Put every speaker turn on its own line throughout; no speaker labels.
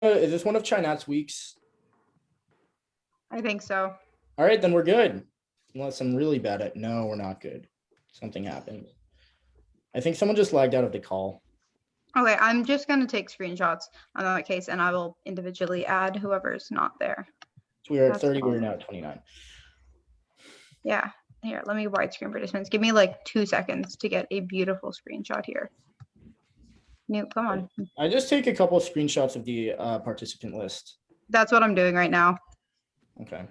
is this one of Chinat's weeks?
I think so.
All right, then we're good. Unless I'm really bad at, no, we're not good. Something happened. I think someone just lagged out of the call.
Okay, I'm just going to take screenshots on that case, and I will individually add whoever's not there.
So we are at 30, we're now at 29.
Yeah, here, let me widescreen participants. Give me like 2 seconds to get a beautiful screenshot here. Nope, come on.
I just take a couple of screenshots of the participant list.
That's what I'm doing right now.
Okay.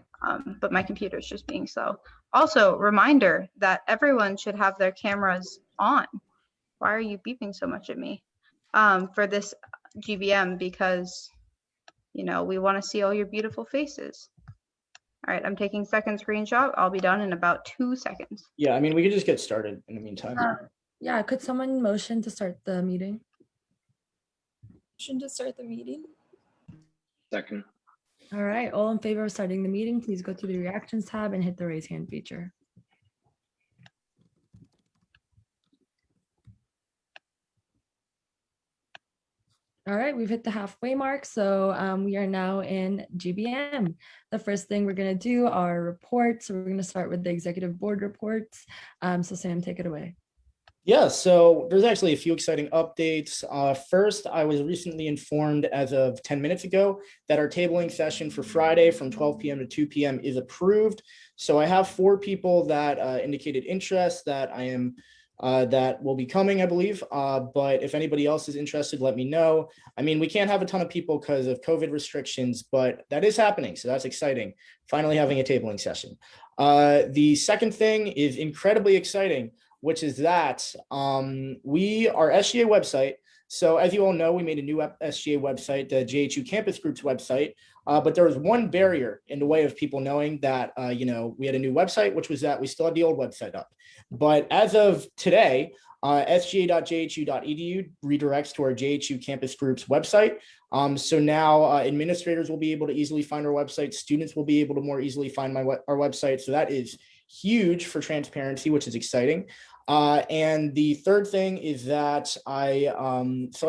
But my computer is just being slow. Also, reminder that everyone should have their cameras on. Why are you beeping so much at me? For this GBM, because, you know, we want to see all your beautiful faces. All right, I'm taking second screenshot. I'll be done in about 2 seconds.
Yeah, I mean, we could just get started in the meantime.
Yeah, could someone motion to start the meeting?
Motion to start the meeting.
Second.
All right, all in favor of starting the meeting, please go to the reactions tab and hit the raise hand feature. All right, we've hit the halfway mark, so we are now in GBM. The first thing we're going to do are reports. So we're going to start with the executive board reports. So Sam, take it away.
Yeah, so there's actually a few exciting updates. First, I was recently informed as of 10 minutes ago that our tabling session for Friday from 12 p.m. to 2 p.m. is approved. So I have 4 people that indicated interest that I am that will be coming, I believe. But if anybody else is interested, let me know. I mean, we can't have a ton of people because of COVID restrictions, but that is happening. So that's exciting. Finally having a tabling session. The second thing is incredibly exciting, which is that our SGA website. So as you all know, we made a new SGA website, the JHU Campus Group's website. But there was one barrier in the way of people knowing that, we had a new website, which was that we still had the old website up. But as of today, sga.jhu.edu redirects to our JHU Campus Group's website. So now administrators will be able to easily find our website. Students will be able to more easily find our website. So that is huge for transparency, which is exciting. And the third thing is that I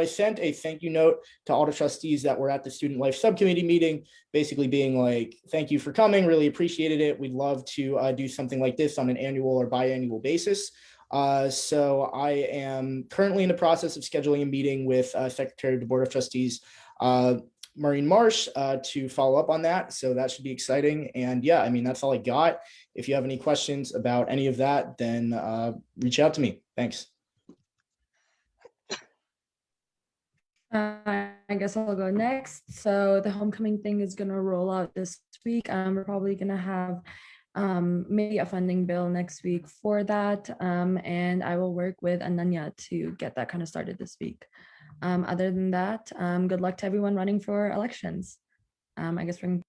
sent a thank you note to all the trustees that were at the Student Life Subcommittee meeting, basically being like, thank you for coming, really appreciated it. We'd love to do something like this on an annual or biannual basis. So I am currently in the process of scheduling a meeting with Secretary of the Board of Trustees, Maureen Marsh, to follow up on that. So that should be exciting. And yeah, I mean, that's all I got. If you have any questions about any of that, then reach out to me. Thanks.
I guess I'll go next. So the homecoming thing is going to roll out this week. We're probably going to have maybe a funding bill next week for that. And I will work with Ananya to get that kind of started this week. Other than that, good luck to everyone running for elections. I guess we're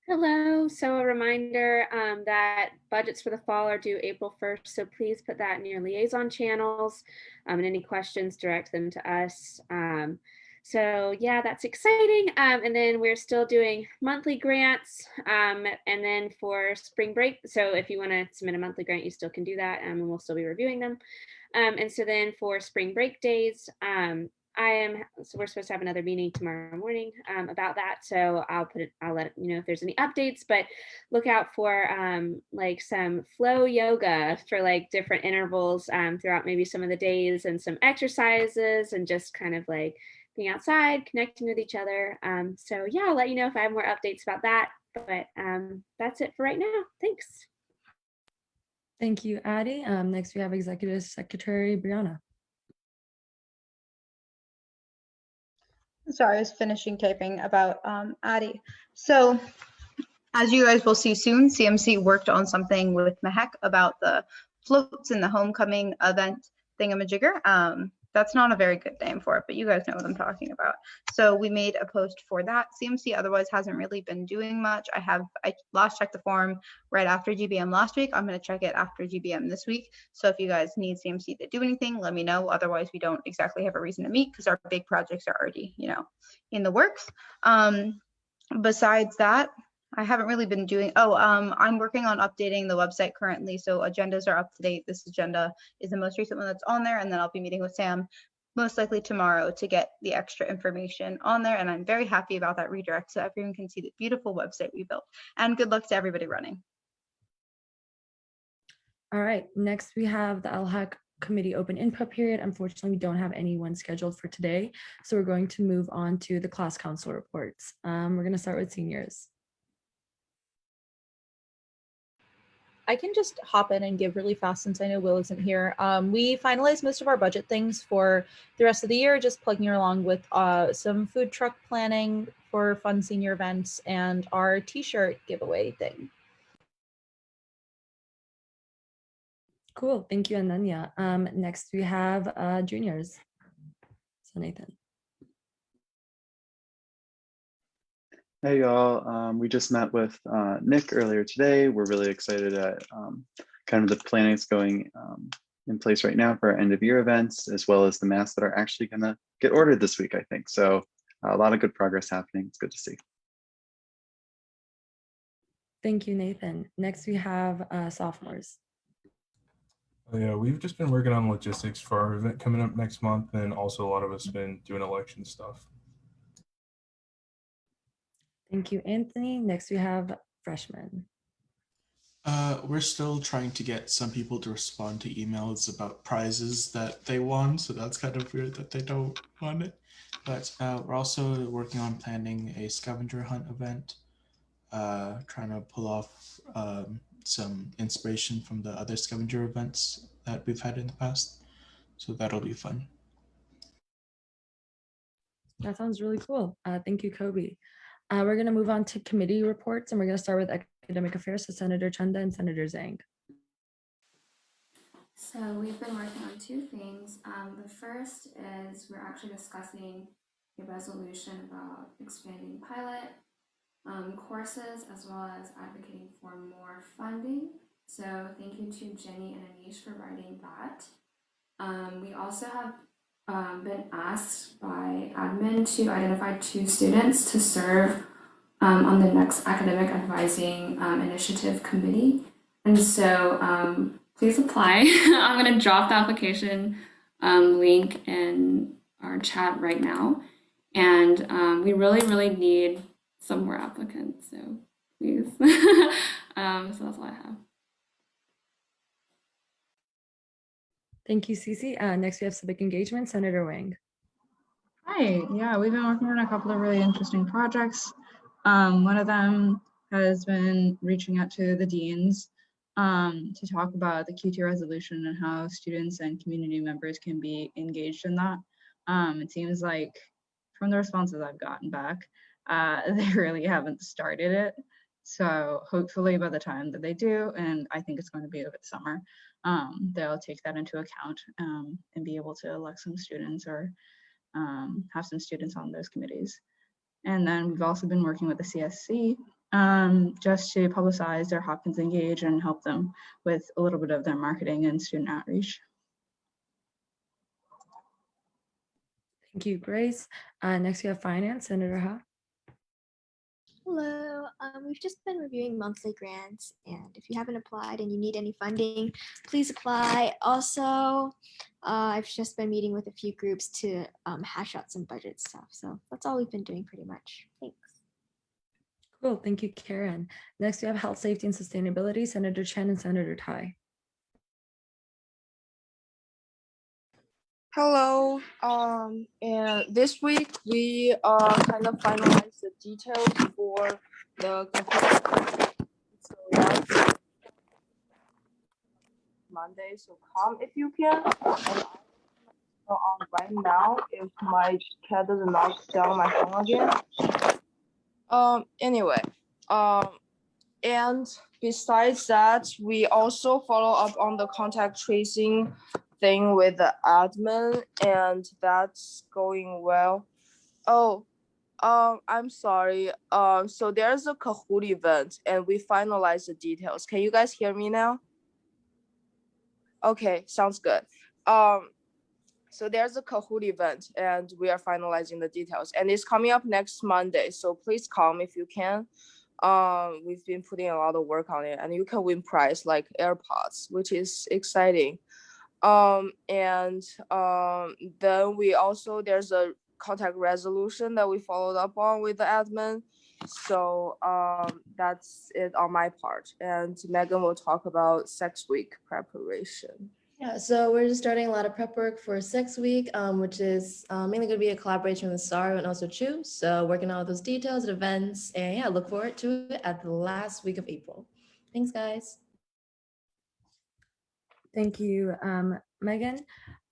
Hello, so a reminder that budgets for the fall are due April 1st, so please put that in your liaison channels, and any questions, direct them to us. So yeah, that's exciting. And then we're still doing monthly grants, and then for spring break, so if you want to submit a monthly grant, you still can do that, and we'll still be reviewing them. And so then for spring break days, so we're supposed to have another meeting tomorrow morning about that. So I'll let you know if there's any updates, but look out for like some flow yoga for like different intervals throughout maybe some of the days, and some exercises, and just kind of like being outside, connecting with each other. So yeah, I'll let you know if I have more updates about that, but that's it for right now. Thanks.
Thank you, Addie. Next we have Executive Secretary Brianna.
Sorry, I was finishing typing about Addie. So as you guys will see soon, CMC worked on something with Mahek about the floats in the homecoming event thingamajigger. That's not a very good name for it, but you guys know what I'm talking about. So we made a post for that. CMC otherwise hasn't really been doing much. I last checked the forum right after GBM last week. I'm going to check it after GBM this week. So if you guys need CMC to do anything, let me know. Otherwise, we don't exactly have a reason to meet because our big projects are already, in the works. Besides that, I haven't really been doing, I'm working on updating the website currently. So agendas are up to date. This agenda is the most recent one that's on there. And then I'll be meeting with Sam most likely tomorrow to get the extra information on there. And I'm very happy about that redirect so everyone can see the beautiful website we built. And good luck to everybody running.
All right, next we have the LHAC committee open input period. Unfortunately, we don't have anyone scheduled for today, so we're going to move on to the class council reports. We're going to start with seniors.
I can just hop in and give really fast since I know Will isn't here. We finalized most of our budget things for the rest of the year, just plugging along with some food truck planning for fun senior events and our t-shirt giveaway thing.
Cool, thank you, Ananya. Next we have juniors. So Nathan.
Hey y'all, we just met with Nick earlier today. We're really excited at kind of the planning that's going in place right now for our end of year events, as well as the masks that are actually gonna get ordered this week, I think. So a lot of good progress happening. It's good to see.
Thank you, Nathan. Next we have sophomores.
Yeah, we've just been working on logistics for our event coming up next month, and also a lot of us have been doing election stuff.
Thank you, Anthony. Next we have freshmen.
We're still trying to get some people to respond to emails about prizes that they won, so that's kind of weird that they don't want it. But we're also working on planning a scavenger hunt event, trying to pull off some inspiration from the other scavenger events that we've had in the past. So that'll be fun.
That sounds really cool. Thank you, Kobe. We're going to move on to committee reports, and we're going to start with academic affairs. So Senator Chenda and Senator Zhang.
So we've been working on two things. The first is we're actually discussing a resolution about expanding pilot courses, as well as advocating for more funding. So thank you to Jenny and Anish for writing that. We also have been asked by admin to identify 2 students to serve on the next academic advising initiative committee. And so please apply. I'm going to drop the application link in our chat right now. And we really need some more applicants, so please. So that's all I have.
Thank you, Cece. Next we have civic engagement, Senator Wang.
Hi, yeah, we've been working on a couple of really interesting projects. One of them has been reaching out to the deans to talk about the Q2 resolution and how students and community members can be engaged in that. It seems like from the responses I've gotten back, they really haven't started it. So hopefully by the time that they do, and I think it's going to be over the summer, they'll take that into account and be able to elect some students or have some students on those committees. And then we've also been working with the CSC just to publicize their Hopkins Engage and help them with a little bit of their marketing and student outreach.
Thank you, Grace. Next we have finance, Senator Ha.
Hello, we've just been reviewing monthly grants, and if you haven't applied and you need any funding, please apply. Also, I've just been meeting with a few groups to hash out some budget stuff. So that's all we've been doing pretty much. Thanks.
Cool, thank you, Karen. Next we have health, safety, and sustainability, Senator Chen and Senator Tai.
Hello, and this week we kind of finalized the details for the so that's Monday, so come if you can. And right now, if my cat doesn't knock down my phone again. Anyway, and besides that, we also follow up on the contact tracing thing with the admin, and that's going well. Oh, I'm sorry. So there's a Kahoot event, and we finalized the details. Can you guys hear me now? Okay, sounds good. So there's a Kahoot event, and we are finalizing the details, and it's coming up next Monday. So please come if you can. We've been putting a lot of work on it, and you can win prize like AirPods, which is exciting. And then we also, there's a contact resolution that we followed up on with the admin. So that's it on my part. And Megan will talk about 6 week preparation.
Yeah, so we're just starting a lot of prep work for 6 week, which is mainly going to be a collaboration with SAR and also Chu. So working on all those details and events, and yeah, look forward to it at the last week of April. Thanks, guys.
Thank you, Megan.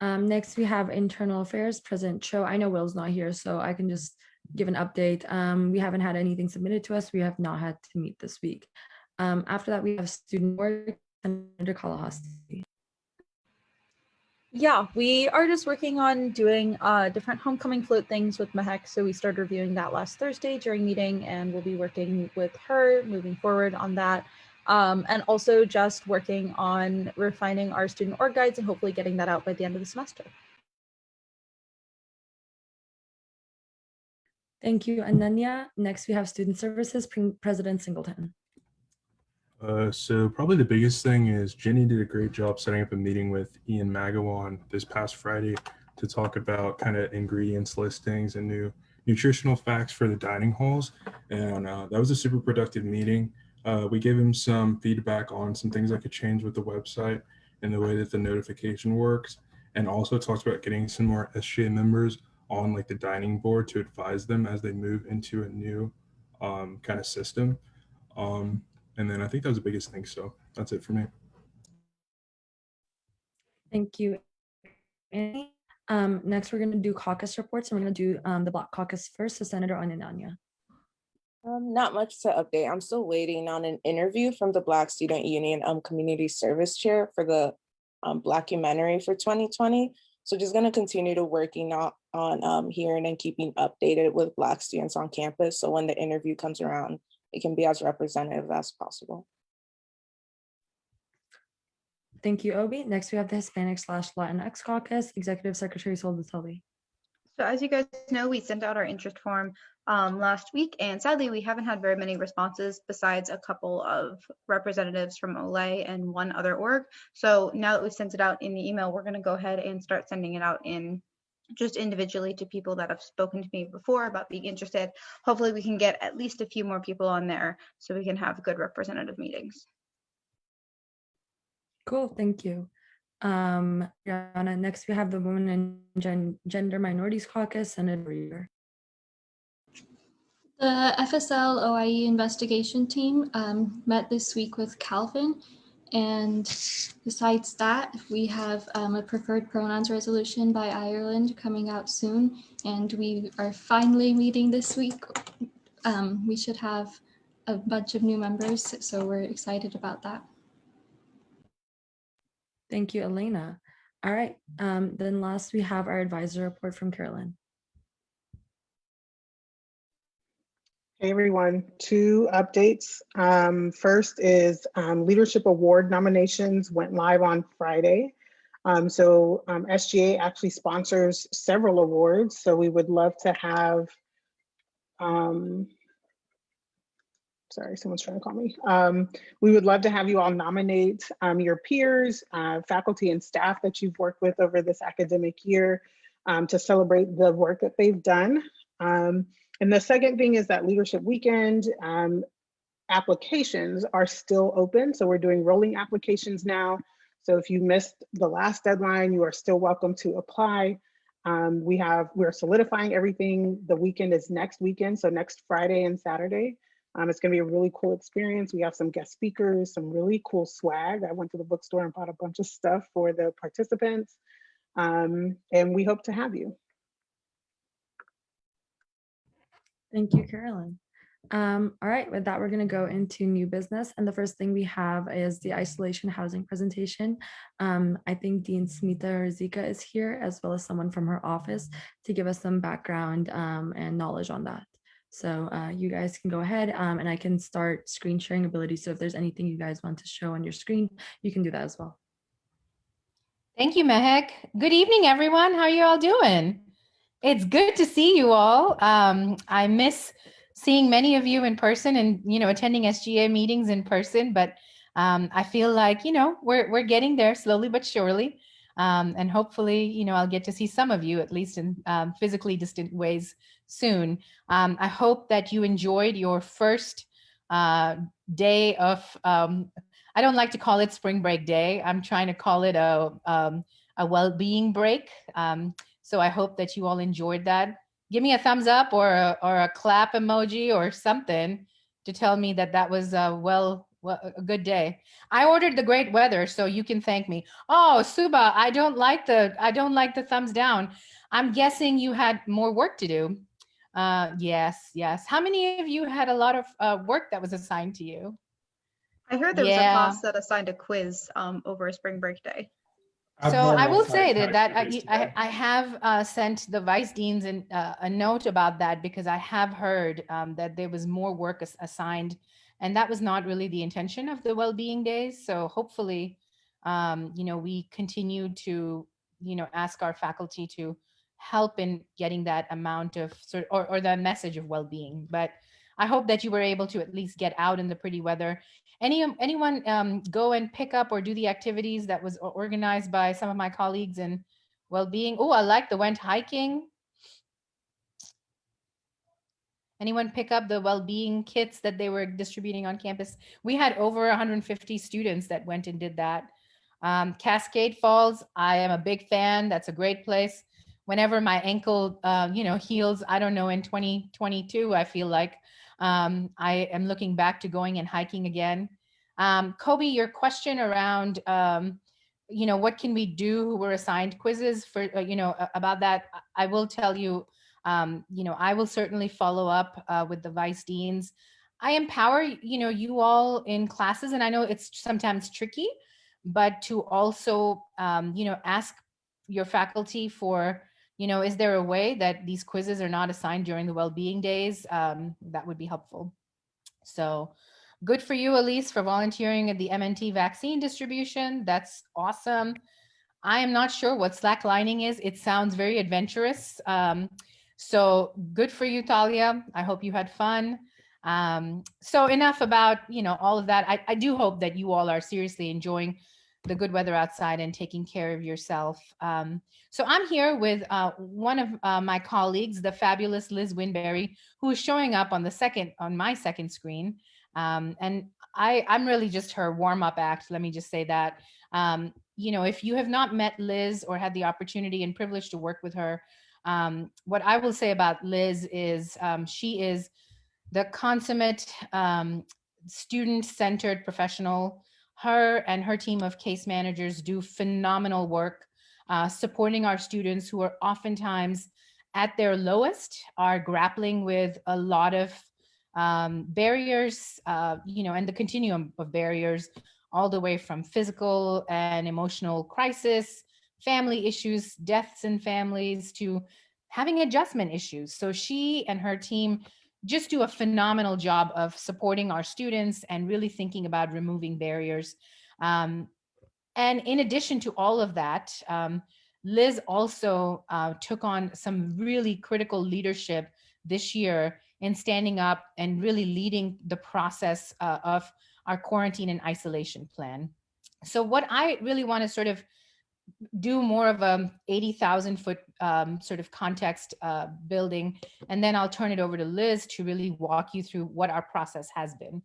Next, we have Internal Affairs, President Cho. I know Will's not here, so I can just give an update. We haven't had anything submitted to us. We have not had to meet this week. After that, we have student work under Kalahasti.
Yeah, we are just working on doing different homecoming float things with Mehek. So we started reviewing that last Thursday during meeting, and we'll be working with her moving forward on that. And also just working on refining our student org guides and hopefully getting that out by the end of the semester.
Thank you, Ananya. Next, we have Student Services, President Singleton.
So probably the biggest thing is Jenny did a great job setting up a meeting with Ian Magawan this past Friday to talk about kind of ingredients listings and new nutritional facts for the dining halls. And that was a super productive meeting. We gave him some feedback on some things that could change with the website and the way that the notification works. And also talked about getting some more SGA members on like the dining board to advise them as they move into a new kind of system. And then I think that was the biggest thing. So that's it for me.
Thank you, Annie. Next, we're going to do caucus reports, and we're going to do the Black Caucus first. So Senator Ananya.
Not much to update. I'm still waiting on an interview from the Black Student Union Community Service Chair for the Blackumentary for 2020. So just going to continue to working on hearing and keeping updated with Black students on campus. So when the interview comes around, it can be as representative as possible.
Thank you, Obi. Next, we have the Hispanic/Latinx Caucus, Executive Secretary Soldatulli.
So as you guys know, we sent out our interest form last week, and sadly, we haven't had very many responses besides a couple of representatives from Olay and one other org. So now that we've sent it out in the email, we're going to go ahead and start sending it out in just individually to people that have spoken to me before about being interested. Hopefully we can get at least a few more people on there so we can have good representative meetings.
Cool, thank you. Yana, next we have the Women and Gender Minorities Caucus, Senator Reader.
The FSL OIE investigation team met this week with Calvin. And besides that, we have a preferred pronouns resolution by Ireland coming out soon. And we are finally meeting this week. We should have a bunch of new members, so we're excited about that.
Thank you, Elena. All right, then last we have our advisor report from Carolyn.
Hey everyone, 2 updates. First is Leadership Award nominations went live on Friday. SGA actually sponsors several awards, so we would love to have, sorry, someone's trying to call me. We would love to have you all nominate your peers, faculty and staff that you've worked with over this academic year to celebrate the work that they've done. And the second thing is that Leadership Weekend applications are still open. So we're doing rolling applications now. So if you missed the last deadline, you are still welcome to apply. We're solidifying everything. The weekend is next weekend, so next Friday and Saturday. It's gonna be a really cool experience. We have some guest speakers, some really cool swag. I went to the bookstore and bought a bunch of stuff for the participants. And we hope to have you.
Thank you, Carolyn. All right, with that, we're going to go into new business. And the first thing we have is the isolation housing presentation. I think Dean Smita Rizika is here, as well as someone from her office to give us some background and knowledge on that. So you guys can go ahead and I can start screen sharing ability. So if there's anything you guys want to show on your screen, you can do that as well.
Thank you, Mehek. Good evening, everyone. How are you all doing? It's good to see you all. I miss seeing many of you in person and, attending SGA meetings in person, but I feel like, we're getting there slowly but surely. And hopefully, I'll get to see some of you, at least in physically distant ways soon. I hope that you enjoyed your first day of, I don't like to call it spring break day. I'm trying to call it a well-being break. So I hope that you all enjoyed that. Give me a thumbs up or a clap emoji or something to tell me that that was a good day. I ordered the great weather, so you can thank me. Oh, Suba, I don't like the thumbs down. I'm guessing you had more work to do. Yes. How many of you had a lot of work that was assigned to you?
I heard there was a class that assigned a quiz over a spring break day.
So I will say that I have sent the vice deans a note about that, because I have heard that there was more work assigned, and that was not really the intention of the well-being days. So hopefully, we continue to, ask our faculty to help in getting that amount of or the message of well-being. But I hope that you were able to at least get out in the pretty weather. Anyone go and pick up or do the activities that was organized by some of my colleagues in well-being? Oh, I like the went hiking. Anyone pick up the well-being kits that they were distributing on campus? We had over 150 students that went and did that. Cascade Falls, I am a big fan. That's a great place. Whenever my ankle, heals, I don't know, in 2022, I feel like I am looking back to going and hiking again. Kobe, your question around, what can we do who were assigned quizzes for, about that, I will tell you, I will certainly follow up with the vice deans. I empower, you all in classes, and I know it's sometimes tricky, but to also, ask your faculty for, is there a way that these quizzes are not assigned during the well-being days? That would be helpful. So good for you, Elise, for volunteering at the MNT vaccine distribution. That's awesome. I am not sure what slacklining is. It sounds very adventurous. So good for you, Talia. I hope you had fun. So enough about, all of that. I do hope that you all are seriously enjoying the good weather outside and taking care of yourself. So I'm here with one of my colleagues, the fabulous Liz Winberry, who is showing up on my second screen. And I'm really just her warm-up act. Let me just say that. If you have not met Liz or had the opportunity and privilege to work with her, what I will say about Liz is she is the consummate student-centered professional. Her and her team of case managers do phenomenal work supporting our students who are oftentimes at their lowest, are grappling with a lot of barriers, and the continuum of barriers, all the way from physical and emotional crisis, family issues, deaths in families, to having adjustment issues. So she and her team just do a phenomenal job of supporting our students and really thinking about removing barriers. And in addition to all of that, Liz also took on some really critical leadership this year in standing up and really leading the process of our quarantine and isolation plan. So what I really want to sort of do more of a 80,000 foot sort of context building, and then I'll turn it over to Liz to really walk you through what our process has been.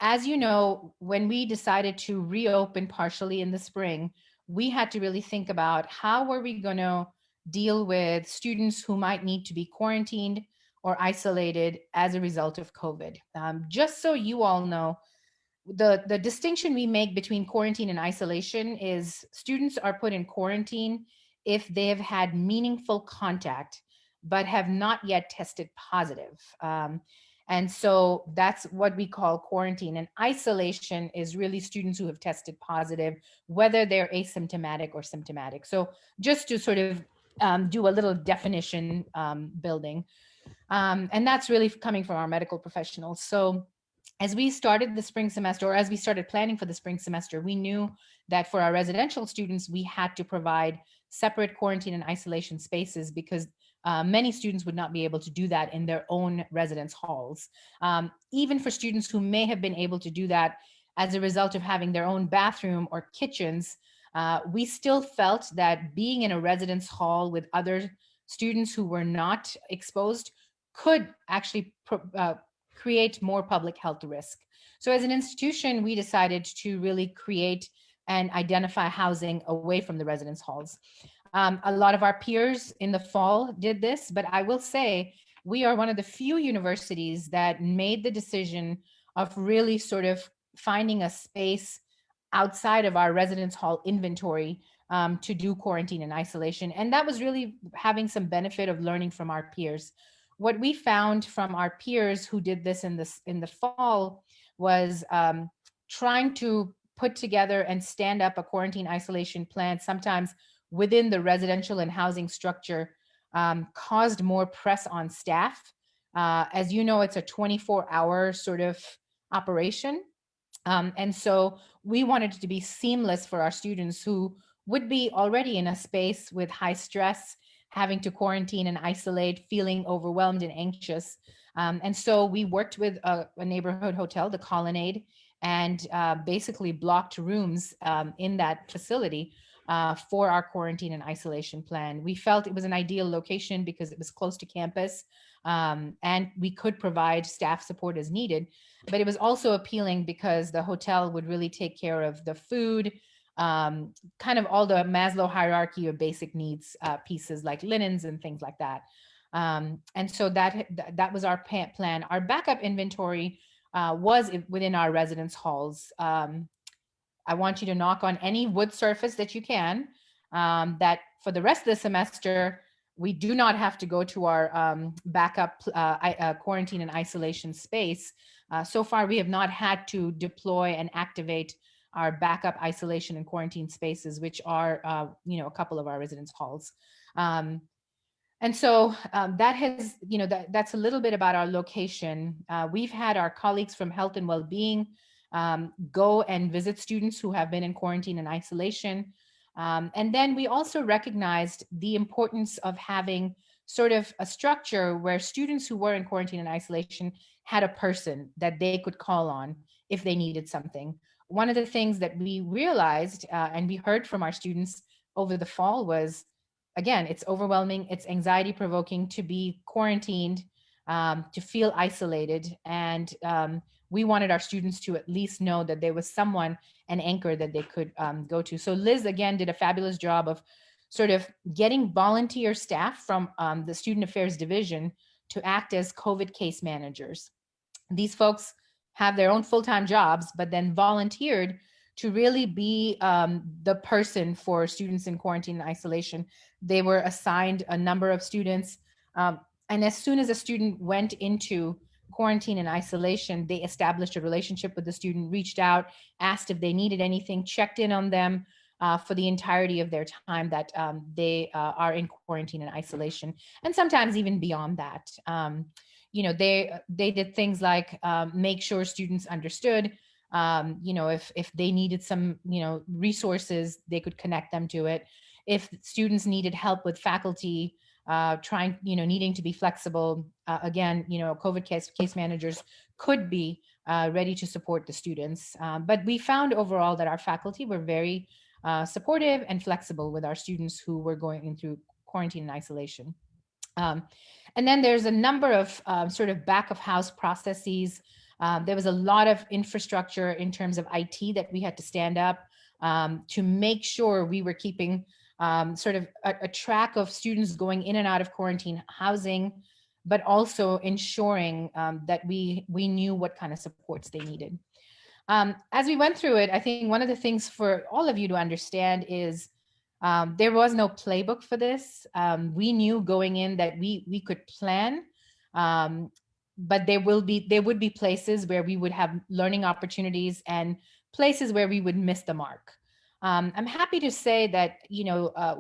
As you know, when we decided to reopen partially in the spring, we had to really think about how were we going to deal with students who might need to be quarantined or isolated as a result of COVID. Just so you all know, the distinction we make between quarantine and isolation is students are put in quarantine if they have had meaningful contact but have not yet tested positive. And so that's what we call quarantine. And isolation is really students who have tested positive, whether they're asymptomatic or symptomatic. So just to sort of do a little definition building. And that's really coming from our medical professionals. So as we started the spring semester, or as we started planning for the spring semester, we knew that for our residential students, we had to provide separate quarantine and isolation spaces because many students would not be able to do that in their own residence halls. Even for students who may have been able to do that as a result of having their own bathroom or kitchens, we still felt that being in a residence hall with other students who were not exposed could actually create more public health risk. So as an institution, we decided to really create and identify housing away from the residence halls. A lot of our peers in the fall did this, but I will say we are one of the few universities that made the decision of really sort of finding a space outside of our residence hall inventory to do quarantine and isolation. And that was really having some benefit of learning from our peers. What we found from our peers who did this in the fall was trying to put together and stand up a quarantine isolation plan, sometimes within the residential and housing structure, caused more press on staff. As you know, it's a 24-hour sort of operation. And so we wanted it to be seamless for our students who would be already in a space with high stress, having to quarantine and isolate, feeling overwhelmed and anxious. And so we worked with a neighborhood hotel, the Colonnade, and basically blocked rooms in that facility for our quarantine and isolation plan. We felt it was an ideal location because it was close to campus, and we could provide staff support as needed. But it was also appealing because the hotel would really take care of the food, kind of all the Maslow hierarchy of basic needs pieces like linens and things like that. And so that was our plan. Our backup inventory was within our residence halls. I want you to knock on any wood surface that you can, that for the rest of the semester, we do not have to go to our backup quarantine and isolation space. So far, we have not had to deploy and activate our backup isolation and quarantine spaces, which are, a couple of our residence halls. And so that has, that's a little bit about our location. We've had our colleagues from health and well-being go and visit students who have been in quarantine and isolation. And then we also recognized the importance of having sort of a structure where students who were in quarantine and isolation had a person that they could call on if they needed something. One of the things that we realized and we heard from our students over the fall was, again, it's overwhelming, it's anxiety provoking to be quarantined, to feel isolated. And we wanted our students to at least know that there was someone, an anchor that they could go to. So Liz, again, did a fabulous job of sort of getting volunteer staff from the Student Affairs Division to act as COVID case managers. These folks have their own full-time jobs, but then volunteered to really be the person for students in quarantine and isolation. They were assigned a number of students. And as soon as a student went into quarantine and isolation, they established a relationship with the student, reached out, asked if they needed anything, checked in on them for the entirety of their time that they are in quarantine and isolation, and sometimes even beyond that. They did things like make sure students understood, if they needed some, resources, they could connect them to it. If students needed help with faculty, needing to be flexible, again, COVID case managers could be ready to support the students. But we found overall that our faculty were very supportive and flexible with our students who were going through quarantine and isolation. And then there's a number of sort of back of house processes. There was a lot of infrastructure in terms of IT that we had to stand up to make sure we were keeping sort of a track of students going in and out of quarantine housing, but also ensuring that we knew what kind of supports they needed. As we went through it, I think one of the things for all of you to understand is there was no playbook for this. We knew going in that we could plan, but there would be places where we would have learning opportunities and places where we would miss the mark. I'm happy to say that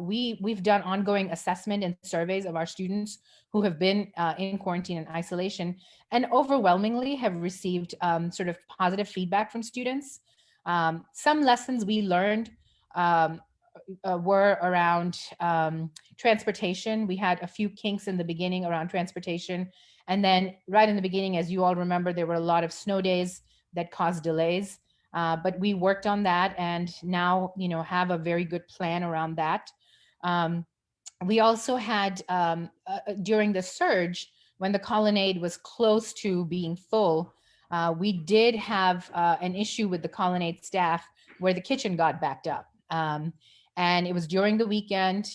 we've done ongoing assessment and surveys of our students who have been in quarantine and isolation, and overwhelmingly have received sort of positive feedback from students. Some lessons we learned were around transportation. We had a few kinks in the beginning around transportation, and then right in the beginning, as you all remember, there were a lot of snow days that caused delays. But we worked on that and now, have a very good plan around that. We also had, during the surge, when the colonnade was close to being full, we did have an issue with the colonnade staff where the kitchen got backed up. And it was during the weekend.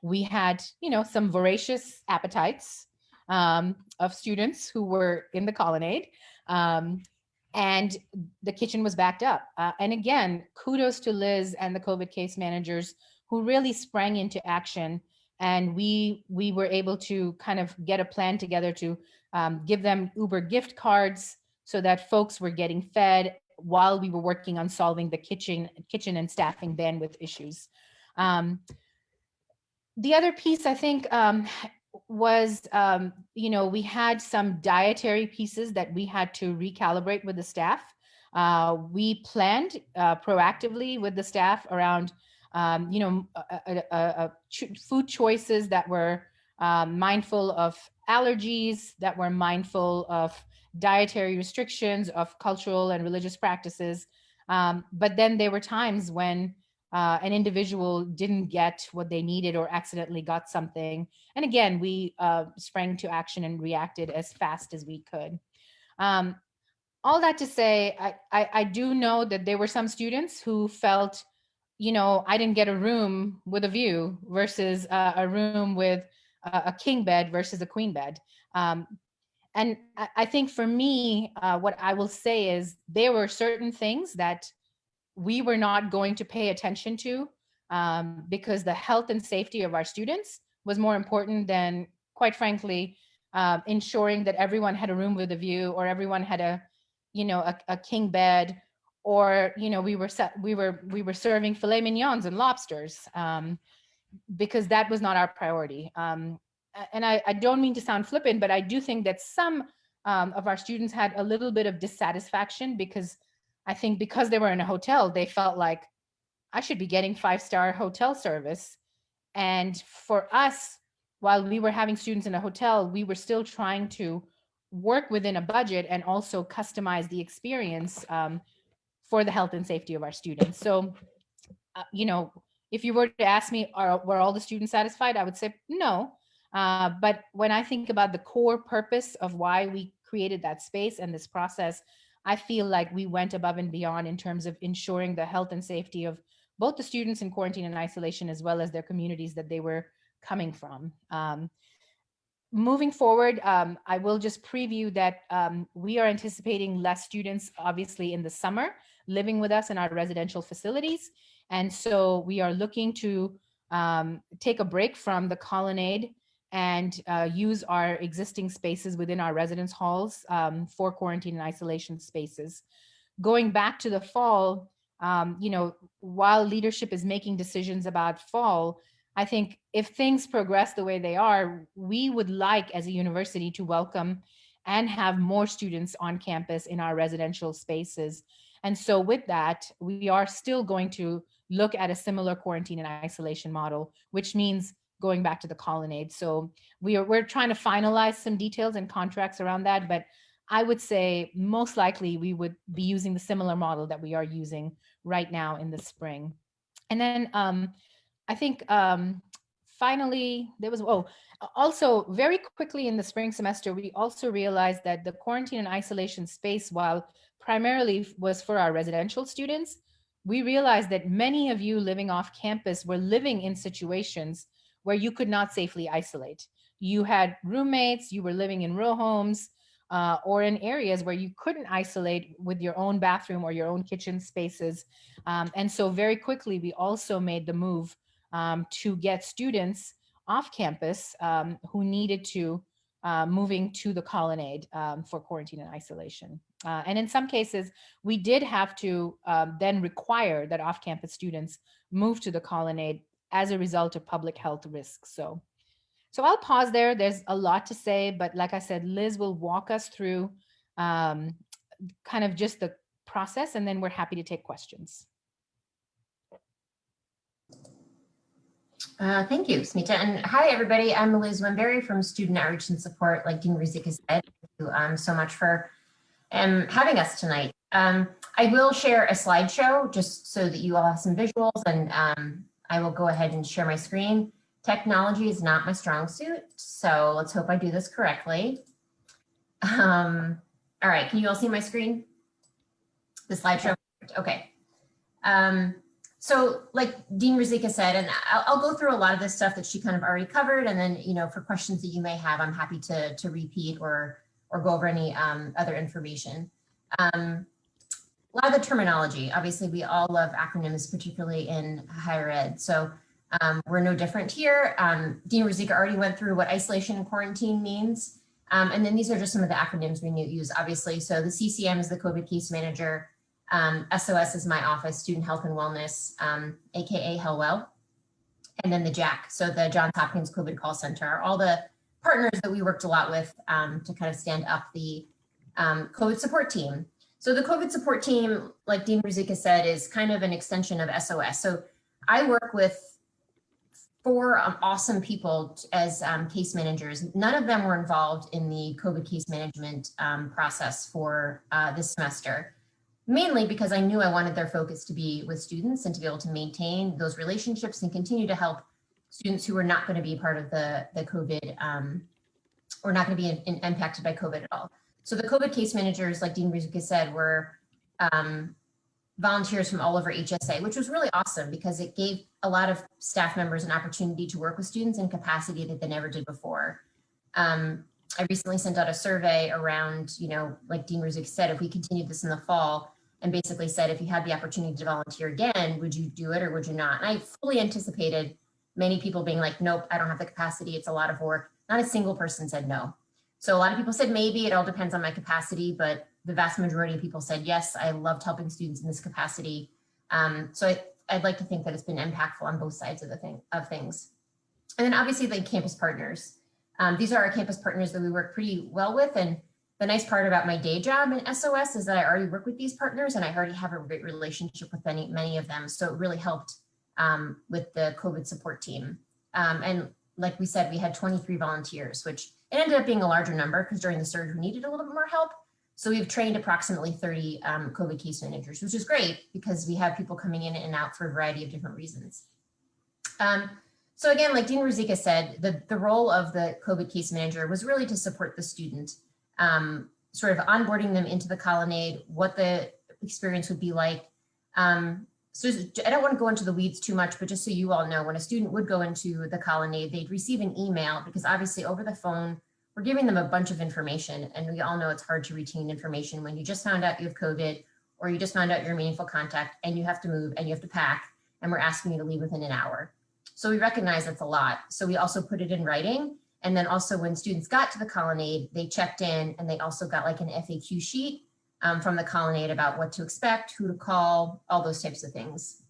We had, some voracious appetites of students who were in the colonnade. And the kitchen was backed up. And again, kudos to Liz and the COVID case managers who really sprang into action. And we were able to kind of get a plan together to give them Uber gift cards so that folks were getting fed while we were working on solving the kitchen and staffing bandwidth issues. The other piece, I think, was, we had some dietary pieces that we had to recalibrate with the staff. We planned proactively with the staff around, food choices that were mindful of allergies, that were mindful of dietary restrictions, of cultural and religious practices. But then there were times when an individual didn't get what they needed or accidentally got something. And again, we sprang to action and reacted as fast as we could. All that to say, I do know that there were some students who felt, I didn't get a room with a view versus a room with a king bed versus a queen bed. And I think for me, what I will say is there were certain things that we were not going to pay attention to because the health and safety of our students was more important than, quite frankly, ensuring that everyone had a room with a view or everyone had a king bed, or we were serving filet mignons and lobsters because that was not our priority. And I don't mean to sound flippant, but I do think that some of our students had a little bit of dissatisfaction because I think because they were in a hotel, they felt like I should be getting 5-star hotel service. And for us, while we were having students in a hotel, we were still trying to work within a budget and also customize the experience for the health and safety of our students. So, if you were to ask me, were all the students satisfied? I would say no. But when I think about the core purpose of why we created that space and this process, I feel like we went above and beyond in terms of ensuring the health and safety of both the students in quarantine and isolation, as well as their communities that they were coming from. Moving forward, I will just preview that we are anticipating less students, obviously, in the summer living with us in our residential facilities. And so we are looking to take a break from the colonnade and use our existing spaces within our residence halls for quarantine and isolation spaces. Going back to the fall, while leadership is making decisions about fall, I think if things progress the way they are, we would like as a university to welcome and have more students on campus in our residential spaces. And so with that, we are still going to look at a similar quarantine and isolation model, which means going back to the colonnade. So we're trying to finalize some details and contracts around that, but I would say most likely we would be using the similar model that we are using right now in the spring. And then I think finally there was, also very quickly in the spring semester, we also realized that the quarantine and isolation space, while primarily was for our residential students, we realized that many of you living off campus were living in situations where you could not safely isolate. You had roommates, you were living in row homes, or in areas where you couldn't isolate with your own bathroom or your own kitchen spaces. And so very quickly, we also made the move to get students off campus who needed to moving to the colonnade for quarantine and isolation. And in some cases, we did have to then require that off-campus students move to the colonnade as a result of public health risks. So I'll pause there. There's a lot to say, but like I said, Liz will walk us through kind of just the process, and then we're happy to take questions.
Thank you, Smita. And hi, everybody. I'm Liz Wimberry from Student Outreach and Support, like Dean Rizika said. Thank you so much for having us tonight. I will share a slideshow just so that you all have some visuals, and I will go ahead and share my screen. Technology is not my strong suit, so let's hope I do this correctly. All right, can you all see my screen? The slideshow? Okay. So like Dean Ruzicka said, and I'll go through a lot of this stuff that she kind of already covered, and then, you know, for questions that you may have, I'm happy to repeat or go over any other information. A lot of the terminology, obviously we all love acronyms, particularly in higher ed. So we're no different here. Dean Ruzicka already went through what isolation and quarantine means. And then these are just some of the acronyms we use, obviously. So the CCM is the COVID case manager. SOS is my office, Student Health and Wellness, AKA Hellwell. And then the JAC, so the Johns Hopkins COVID Call Center, are all the partners that we worked a lot with to kind of stand up the COVID support team. So the COVID support team, like Dean Ruzicka said, is kind of an extension of SOS. So I work with 4 awesome people as case managers. None of them were involved in the COVID case management process for this semester, mainly because I knew I wanted their focus to be with students and to be able to maintain those relationships and continue to help students who are not going to be part of the COVID or not going to be impacted by COVID at all. So the COVID case managers, like Dean Ruzicka said, were volunteers from all over HSA, which was really awesome because it gave a lot of staff members an opportunity to work with students in capacity that they never did before. I recently sent out a survey around, you know, like Dean Ruzicka said, if we continued this in the fall, and basically said, if you had the opportunity to volunteer again, would you do it or would you not? And I fully anticipated many people being like, nope, I don't have the capacity. It's a lot of work. Not a single person said no. So a lot of people said maybe, it all depends on my capacity, but the vast majority of people said yes, I loved helping students in this capacity. So I'd like to think that it's been impactful on both sides of things. And then obviously the campus partners. These are our campus partners that we work pretty well with. And the nice part about my day job in SOS is that I already work with these partners and I already have a great relationship with many of them. So it really helped with the COVID support team. And like we said, we had 23 volunteers, which it ended up being a larger number because during the surge we needed a little bit more help. So we've trained approximately 30 COVID case managers, which is great because we have people coming in and out for a variety of different reasons. So again, like Dean Ruzicka said, the role of the COVID case manager was really to support the student, sort of onboarding them into the colonnade, what the experience would be like. So I don't want to go into the weeds too much, but just so you all know, when a student would go into the colonnade, they'd receive an email because obviously over the phone, we're giving them a bunch of information. And we all know it's hard to retain information when you just found out you have COVID or you just found out you're a meaningful contact and you have to move and you have to pack and we're asking you to leave within an hour. So we recognize that's a lot. So we also put it in writing. And then also when students got to the colonnade, they checked in and they also got like an FAQ sheet from the colonnade about what to expect, who to call, all those types of things.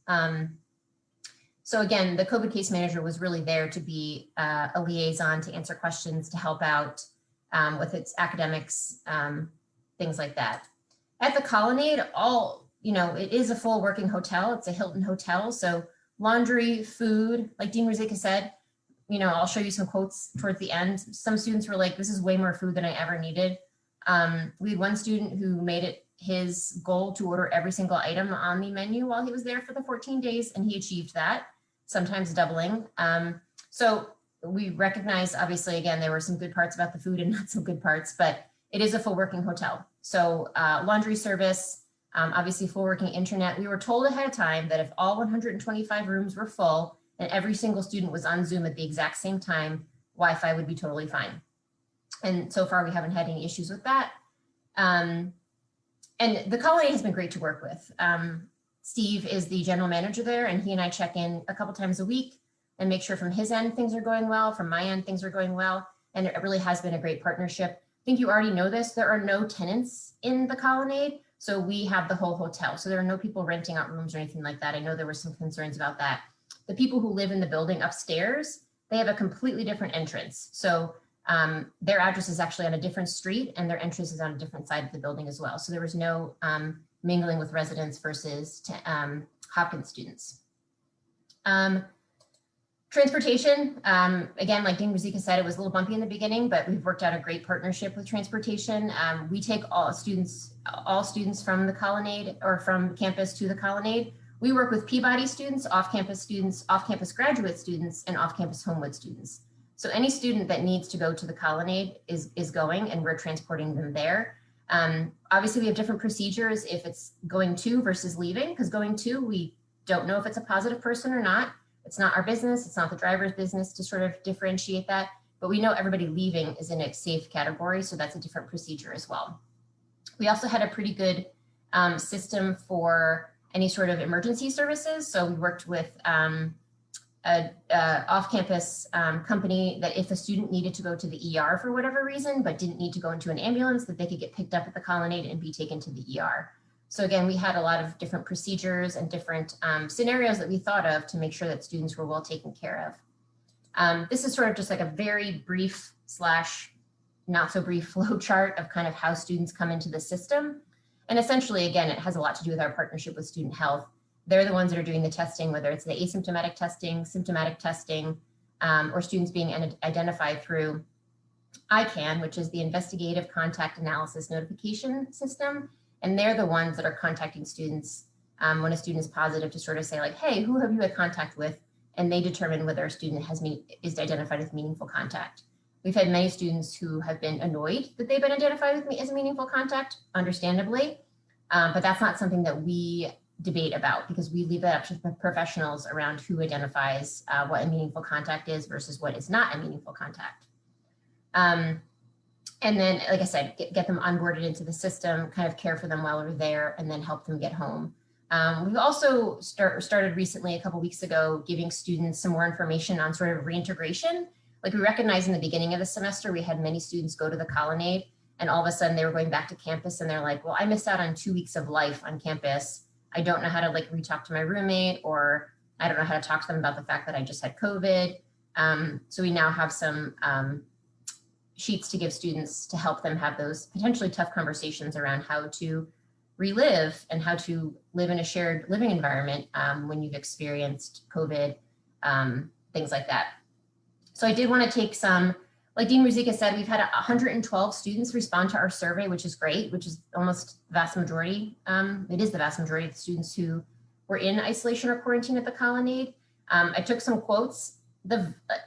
So again, the COVID case manager was really there to be a liaison, to answer questions, to help out with its academics, things like that. At the colonnade, it is a full working hotel. It's a Hilton hotel. So laundry, food, like Dean Ruzicka said, I'll show you some quotes towards the end. Some students were like, this is way more food than I ever needed. We had one student who made it his goal to order every single item on the menu while he was there for the 14 days, and he achieved that, sometimes doubling. So we recognize, obviously, again, there were some good parts about the food and not so good parts, but it is a full working hotel. So laundry service, obviously full working internet. We were told ahead of time that if all 125 rooms were full and every single student was on Zoom at the exact same time, Wi-Fi would be totally fine. And so far we haven't had any issues with that. And the colony has been great to work with. Steve is the general manager there, and he and I check in a couple times a week and make sure from his end things are going well, from my end things are going well, and it really has been a great partnership. I think you already know this, there are no tenants in the colonnade, so we have the whole hotel. So there are no people renting out rooms or anything like that. I know there were some concerns about that. The people who live in the building upstairs, they have a completely different entrance. So their address is actually on a different street and their entrance is on a different side of the building as well. So there was no mingling with residents versus Hopkins students. Transportation, again, like Dean Ruzicka said, it was a little bumpy in the beginning, but we've worked out a great partnership with transportation. We take all students from the colonnade or from campus to the colonnade. We work with Peabody students, off-campus graduate students, and off-campus Homewood students. So any student that needs to go to the colonnade is going, and we're transporting them there. Obviously, we have different procedures if it's going to versus leaving, because going to, we don't know if it's a positive person or not. It's not our business. It's not the driver's business to sort of differentiate that, but we know everybody leaving is in a safe category. So that's a different procedure as well. We also had a pretty good system for any sort of emergency services. So we worked with a off-campus company that if a student needed to go to the ER for whatever reason, but didn't need to go into an ambulance, that they could get picked up at the colonnade and be taken to the ER. So again, we had a lot of different procedures and different scenarios that we thought of to make sure that students were well taken care of. This is sort of just like a very brief / not so brief flow chart of kind of how students come into the system. And essentially, again, it has a lot to do with our partnership with Student Health. They're the ones that are doing the testing, whether it's the asymptomatic testing, symptomatic testing, or students being identified through ICANN, which is the Investigative Contact Analysis Notification System. And they're the ones that are contacting students when a student is positive to sort of say like, hey, who have you had contact with? And they determine whether a student is identified with meaningful contact. We've had many students who have been annoyed that they've been identified with me as a meaningful contact, understandably, but that's not something that we debate about because we leave that up to professionals around who identifies what a meaningful contact is versus what is not a meaningful contact. And then, like I said, get them onboarded into the system, kind of care for them while we're there, and then help them get home. We've also started recently, a couple weeks ago, giving students some more information on sort of reintegration. Like we recognized in the beginning of the semester, we had many students go to the colonnade, and all of a sudden they were going back to campus and they're like, well, I missed out on 2 weeks of life on campus. I don't know how to like re-talk to my roommate, or I don't know how to talk to them about the fact that I just had COVID. So we now have some sheets to give students to help them have those potentially tough conversations around how to relive and how to live in a shared living environment when you've experienced COVID, things like that. So I did want to take some, like Dean Ruzicka said, we've had 112 students respond to our survey, which is great, which is almost the vast majority. It is the vast majority of the students who were in isolation or quarantine at the colonnade. I took some quotes.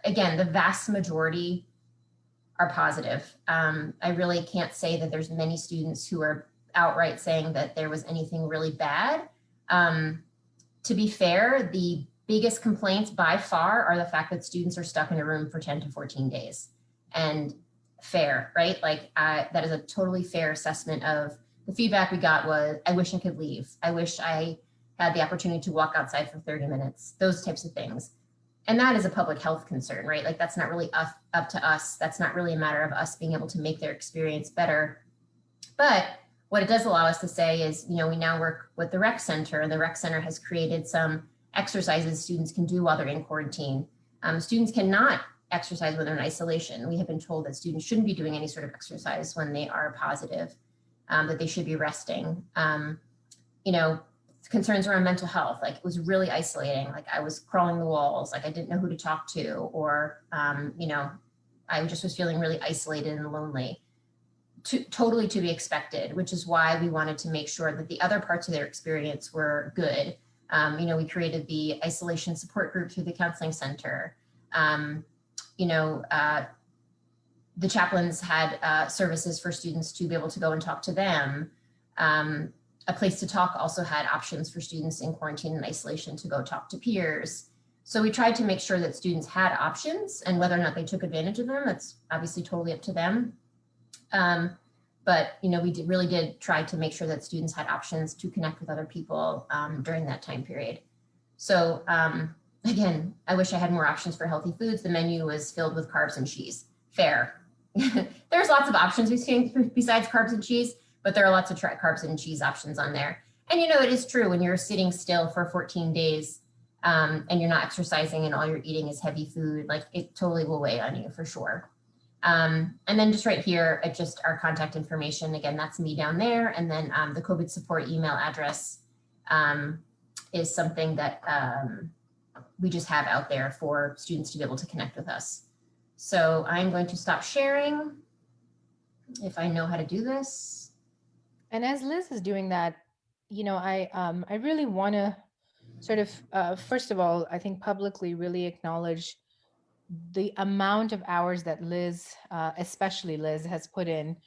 Again, the vast majority are positive. I really can't say that there's many students who are outright saying that there was anything really bad. To be fair, the biggest complaints by far are the fact that students are stuck in a room for 10 to 14 days. And fair, right? Like that is a totally fair assessment of the feedback we got was, I wish I could leave. I wish I had the opportunity to walk outside for 30 minutes, those types of things. And that is a public health concern, right? Like that's not really up to us. That's not really a matter of us being able to make their experience better. But what it does allow us to say is, you know, we now work with the rec center, and the rec center has created some exercises students can do while they're in quarantine. Students cannot exercise when they're in isolation. We have been told that students shouldn't be doing any sort of exercise when they are positive, that they should be resting. You know, concerns around mental health, like it was really isolating. Like I was crawling the walls, like I didn't know who to talk to, or, you know, I just was feeling really isolated and lonely. Totally to be expected, which is why we wanted to make sure that the other parts of their experience were good. You know, we created the isolation support group through the counseling center. You know, the chaplains had services for students to be able to go and talk to them. A Place to Talk also had options for students in quarantine and isolation to go talk to peers. So we tried to make sure that students had options, and whether or not they took advantage of them, that's obviously totally up to them. But, you know, we really did try to make sure that students had options to connect with other people during that time period. So again, I wish I had more options for healthy foods. The menu was filled with carbs and cheese. Fair. There's lots of options besides carbs and cheese, but there are lots of carbs and cheese options on there. And, you know, it is true when you're sitting still for 14 days and you're not exercising and all you're eating is heavy food, like it totally will weigh on you for sure. And then just right here, just our contact information. Again, that's me down there. And then the COVID support email address is something that we just have out there for students to be able to connect with us. So I'm going to stop sharing if I know how to do this.
And as Liz is doing that, I really want to sort of, first of all, I think publicly really acknowledge the amount of hours that Liz, especially Liz, has put in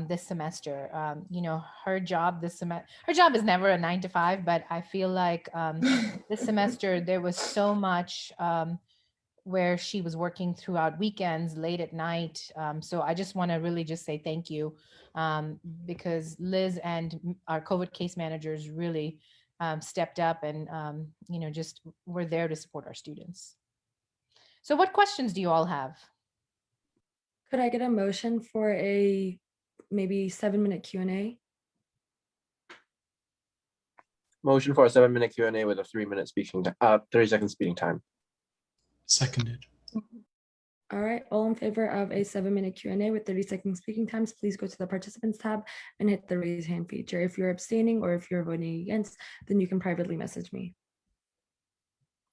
this semester. Her job this semester, her job is never a 9 to 5, but I feel like this semester there was so much where she was working throughout weekends, late at night. So I just want to really just say thank you, because Liz and our COVID case managers really stepped up and just were there to support our students. So what questions do you all have?
Could I get a motion for a maybe 7-minute Q&A?
Motion for a 7-minute Q&A with a 30-second speaking time.
Seconded.
All right, all in favor of a 7-minute Q&A with 30-second speaking times, please go to the participants tab and hit the raise hand feature. If you're abstaining or if you're voting against, then you can privately message me.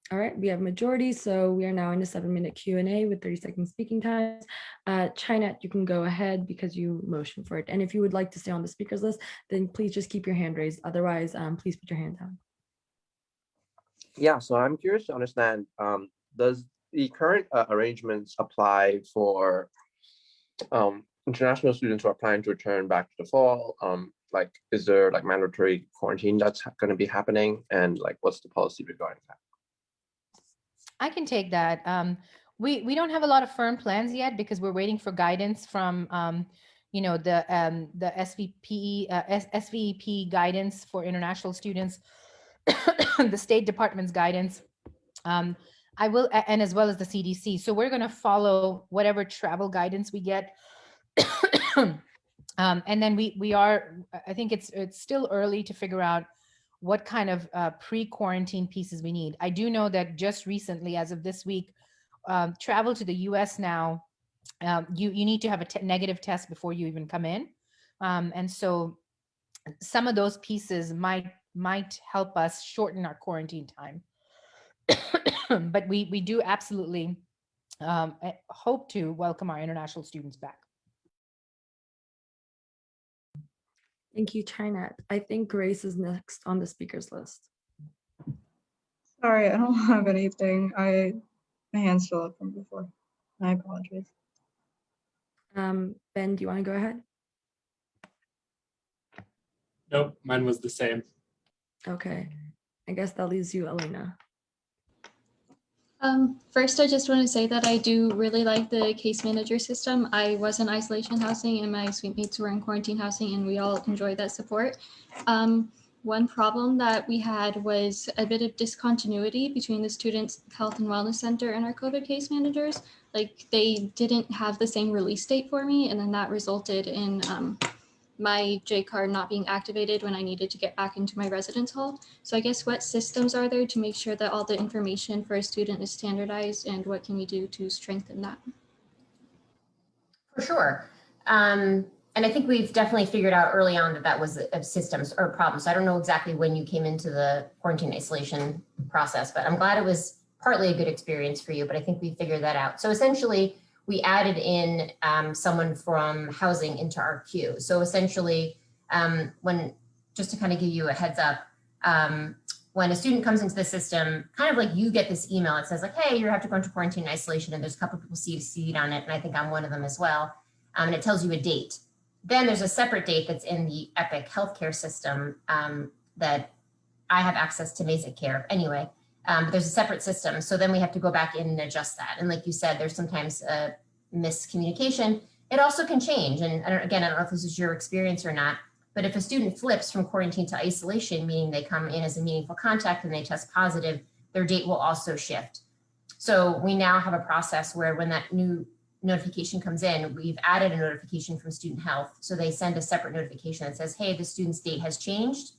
All right, we have majority, so we are now in a 7-minute Q&A with 30-second speaking times. China, you can go ahead because you motioned for it. And if you would like to stay on the speakers list, then please just keep your hand raised. Otherwise, please put your hand down.
Yeah, so I'm curious to understand, does the current arrangements apply for international students who are planning to return back to the fall? Like, is there like mandatory quarantine that's going to be happening? And like, what's the policy regarding that?
I can take that. We don't have a lot of firm plans yet because we're waiting for guidance from the SVP guidance for international students, the State Department's guidance. I will, and as well as the CDC. So we're going to follow whatever travel guidance we get. And then we are, I think it's still early to figure out what kind of pre-quarantine pieces we need. I do know that just recently, as of this week, travel to the US now, you need to have a negative test before you even come in. And so some of those pieces might help us shorten our quarantine time. But we do absolutely hope to welcome our international students back.
Thank you, China. I think Grace is next on the speakers list.
Sorry, I don't have anything. My hand's still up from before. I apologize.
Ben, do you want to go ahead?
Nope, mine was the same.
Okay, I guess that leaves you, Elena.
First, I just want to say that I do really like the case manager system. I was in isolation housing and my suite mates were in quarantine housing, and we all enjoyed that support. One problem that we had was a bit of discontinuity between the Students' Health and Wellness Center and our COVID case managers. Like, they didn't have the same release date for me, and then that resulted in my J card not being activated when I needed to get back into my residence hall. So I guess what systems are there to make sure that all the information for a student is standardized, and what can we do to strengthen that?
For sure. And I think we've definitely figured out early on that was a systems or a problem. So I don't know exactly when you came into the quarantine isolation process, but I'm glad it was partly a good experience for you, but I think we figured that out. So essentially, we added in someone from housing into our queue. So essentially, just to kind of give you a heads up, when a student comes into the system, kind of like you get this email, it says like, hey, you have to go into quarantine and isolation, and there's a couple of people CC'd on it, and I think I'm one of them as well. And it tells you a date. Then there's a separate date that's in the Epic healthcare system that I have access to Mesa Care anyway. But there's a separate system. So then we have to go back in and adjust that. And like you said, there's sometimes a miscommunication. It also can change. And I don't know if this is your experience or not, but if a student flips from quarantine to isolation, meaning they come in as a meaningful contact and they test positive, their date will also shift. So we now have a process where when that new notification comes in, we've added a notification from student health. So they send a separate notification that says, hey, the student's date has changed.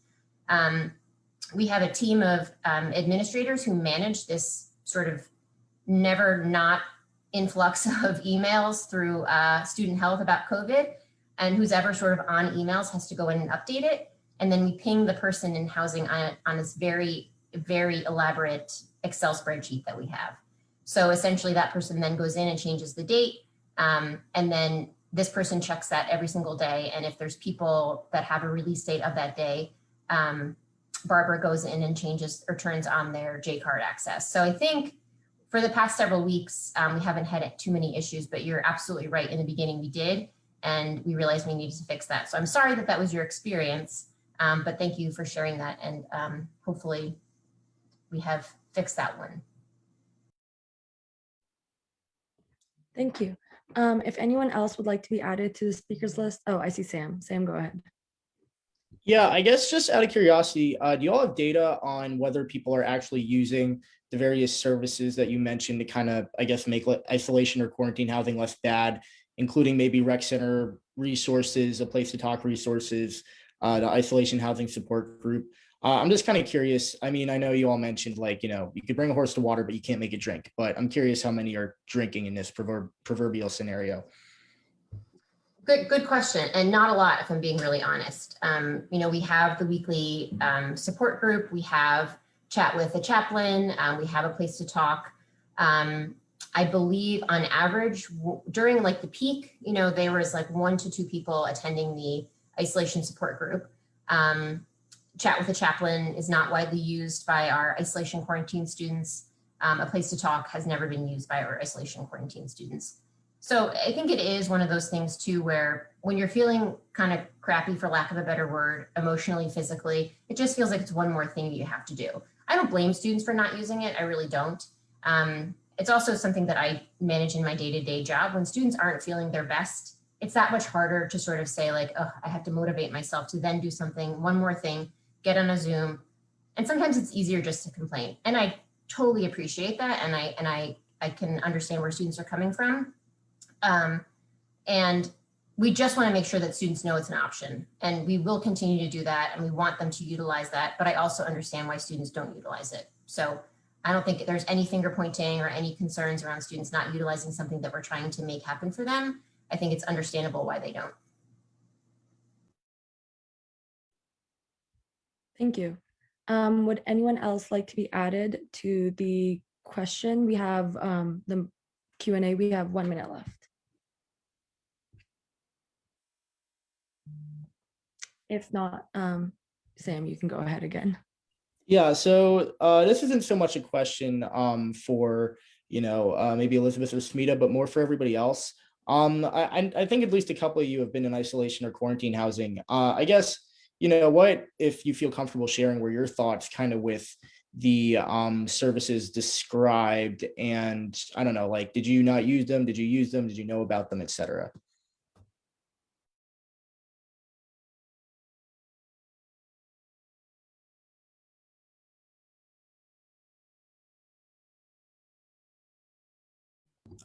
We have a team of administrators who manage this sort of never not influx of emails through student health about COVID, and who's ever sort of on emails has to go in and update it. And then we ping the person in housing on this very, very elaborate Excel spreadsheet that we have. So essentially that person then goes in and changes the date. And then this person checks that every single day. And if there's people that have a release date of that day, Barbara goes in and changes or turns on their J-card access. So I think for the past several weeks, we haven't had too many issues, but you're absolutely right. In the beginning we did, and we realized we needed to fix that. So I'm sorry that that was your experience, but thank you for sharing that. And hopefully we have fixed that one.
Thank you. If anyone else would like to be added to the speakers list. Oh, I see Sam. Sam, go ahead.
Yeah, I guess just out of curiosity, do you all have data on whether people are actually using the various services that you mentioned to kind of, I guess, make isolation or quarantine housing less bad, including maybe rec center resources, a place to talk resources, the isolation housing support group? I'm just kind of curious. I mean, I know you all mentioned like, you know, you could bring a horse to water, but you can't make it drink. But I'm curious how many are drinking in this proverbial scenario.
Good question, and not a lot, if I'm being really honest. You know, we have the weekly support group. We have chat with a chaplain. We have a place to talk. I believe on average during like the peak, you know, there was like 1 to 2 people attending the isolation support group. Chat with a chaplain is not widely used by our isolation quarantine students. A place to talk has never been used by our isolation quarantine students. So I think it is one of those things too, where when you're feeling kind of crappy, for lack of a better word, emotionally, physically, it just feels like it's one more thing you have to do. I don't blame students for not using it. I really don't. It's also something that I manage in my day-to-day job. When students aren't feeling their best, it's that much harder to sort of say like, oh, I have to motivate myself to then do something, one more thing, get on a Zoom. And sometimes it's easier just to complain. And I totally appreciate that. And I can understand where students are coming from. And we just want to make sure that students know it's an option, and we will continue to do that. And we want them to utilize that, but I also understand why students don't utilize it. So I don't think there's any finger pointing or any concerns around students not utilizing something that we're trying to make happen for them. I think it's understandable why they don't.
Thank you. Would anyone else like to be added to the question? We have the Q&A. We have 1 minute left. If not, Sam, you can go ahead again.
Yeah, so this isn't so much a question for, you know, maybe Elizabeth or Smita, but more for everybody else. I think at least a couple of you have been in isolation or quarantine housing. I guess, you know, what if you feel comfortable sharing were your thoughts kind of with the services described, and I don't know, like, did you not use them? Did you use them? Did you know about them, etc.?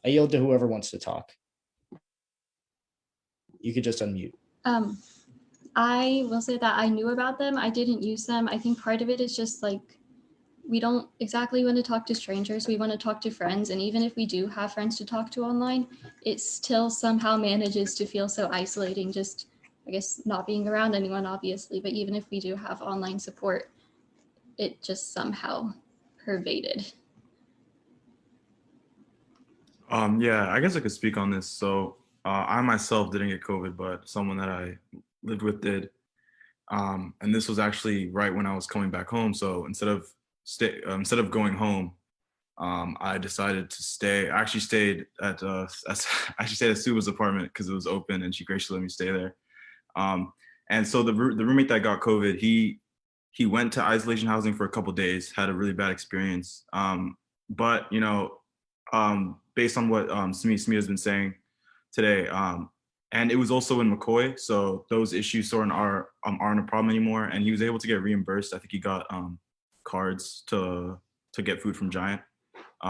I yield to whoever wants to talk. You could just unmute.
I will say that I knew about them. I didn't use them. I think part of it is just like, we don't exactly want to talk to strangers. We want to talk to friends. And even if we do have friends to talk to online, it still somehow manages to feel so isolating, just, I guess, not being around anyone, obviously. But even if we do have online support, it just somehow pervaded.
Yeah, I guess I could speak on this. So I myself didn't get COVID, but someone that I lived with did. And this was actually right when I was coming back home. So instead of going home, I decided to stay. I actually stayed at Suba's apartment because it was open, and she graciously let me stay there. And so the roommate that got COVID, he went to isolation housing for a couple of days, had a really bad experience. But you know, based on what Smita has been saying today, and it was also in McCoy, so those issues aren't a problem anymore. And he was able to get reimbursed. I think he got cards to get food from Giant,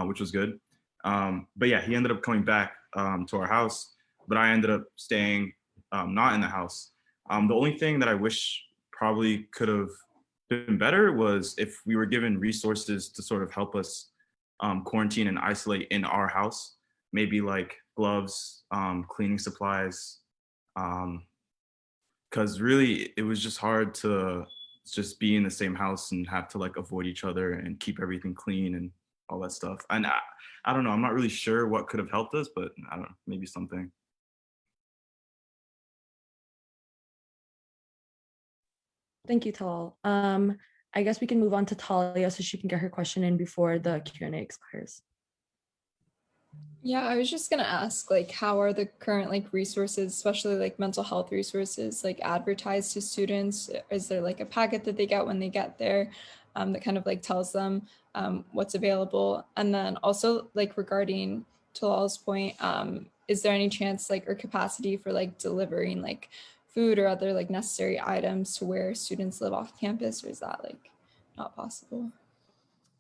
which was good. But yeah, he ended up coming back to our house, but I ended up staying not in the house. The only thing that I wish probably could have been better was if we were given resources to sort of help us quarantine and isolate in our house, maybe like gloves, cleaning supplies, because really it was just hard to just be in the same house and have to like avoid each other and keep everything clean and all that stuff. And I don't know, I'm not really sure what could have helped us, but I don't know, maybe something.
Thank you, Tal. I guess we can move on to Talia so she can get her question in before the Q&A expires.
Yeah, I was just gonna ask, like, how are the current like resources, especially like mental health resources, like advertised to students? Is there like a packet that they get when they get there that kind of like tells them what's available? And then also like regarding Talal's point, is there any chance like or capacity for like delivering like food or other like necessary items to where students live off campus, or is that like not possible?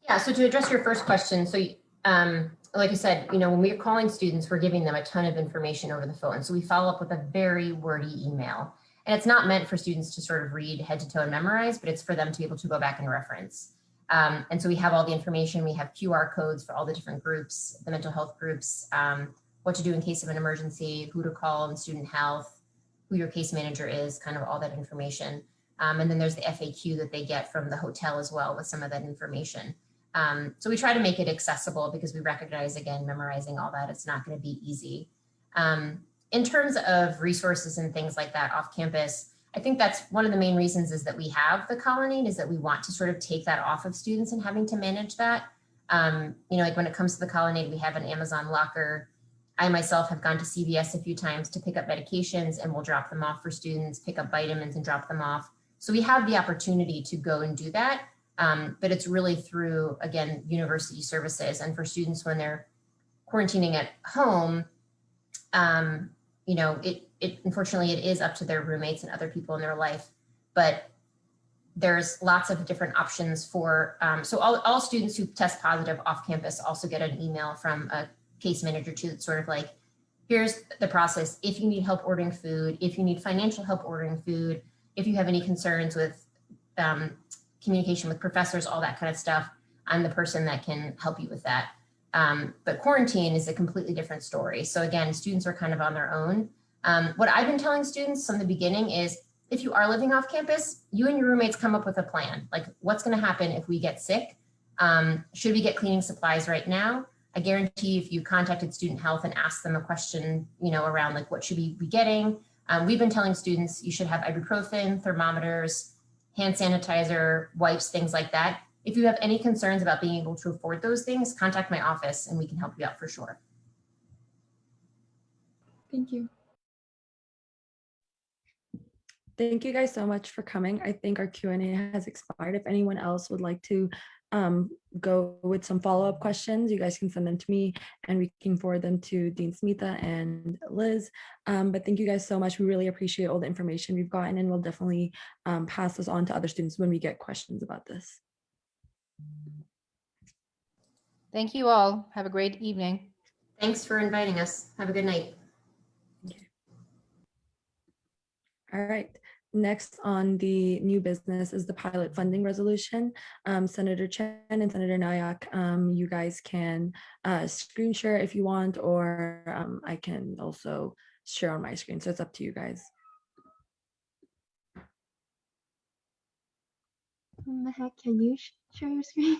Yeah, so to address your first question, so like I said, when we're calling students, we're giving them a ton of information over the phone. So we follow up with a very wordy email. And it's not meant for students to sort of read head to toe and memorize, but it's for them to be able to go back and reference. And so we have all the information. We have QR codes for all the different groups, the mental health groups, what to do in case of an emergency, who to call in student health, who your case manager is, kind of all that information. And then there's the FAQ that they get from the hotel as well with some of that information. So we try to make it accessible because we recognize, again, memorizing all that, it's not going to be easy. In terms of resources and things like that off campus, I think that's one of the main reasons is that we have the colonnade, is that we want to sort of take that off of students and having to manage that. Like when it comes to the colonnade, we have an Amazon locker. I myself have gone to CVS a few times to pick up medications, and we'll drop them off for students, pick up vitamins and drop them off. So we have the opportunity to go and do that. But it's really through, again, university services. And for students when they're quarantining at home, unfortunately, it is up to their roommates and other people in their life. But there's lots of different options for, so all students who test positive off campus also get an email from a case manager too, that's sort of like, here's the process. If you need help ordering food, if you need financial help ordering food, if you have any concerns with communication with professors, all that kind of stuff, I'm the person that can help you with that. But quarantine is a completely different story. So again, students are kind of on their own. What I've been telling students from the beginning is, if you are living off campus, you and your roommates come up with a plan. Like, what's gonna happen if we get sick? Should we get cleaning supplies right now? I guarantee if you contacted student health and asked them a question, around like, what should we be getting? We've been telling students you should have ibuprofen, thermometers, hand sanitizer, wipes, things like that. If you have any concerns about being able to afford those things, contact my office and we can help you out for sure.
Thank you.
Thank you guys so much for coming. I think our Q&A has expired. If anyone else would like to go with some follow-up questions, you guys can send them to me and we can forward them to Dean Smita and Liz. But thank you guys so much. We really appreciate all the information we've gotten, and we'll definitely pass this on to other students when we get questions about this.
Thank you all. Have a great evening.
Thanks for inviting us. Have a good night.
All right. Next on the new business is the pilot funding resolution. Senator Chen and Senator Nayak, you guys can screen share if you want, or I can also share on my screen. So it's up to you guys.
Mehak, can you share your screen?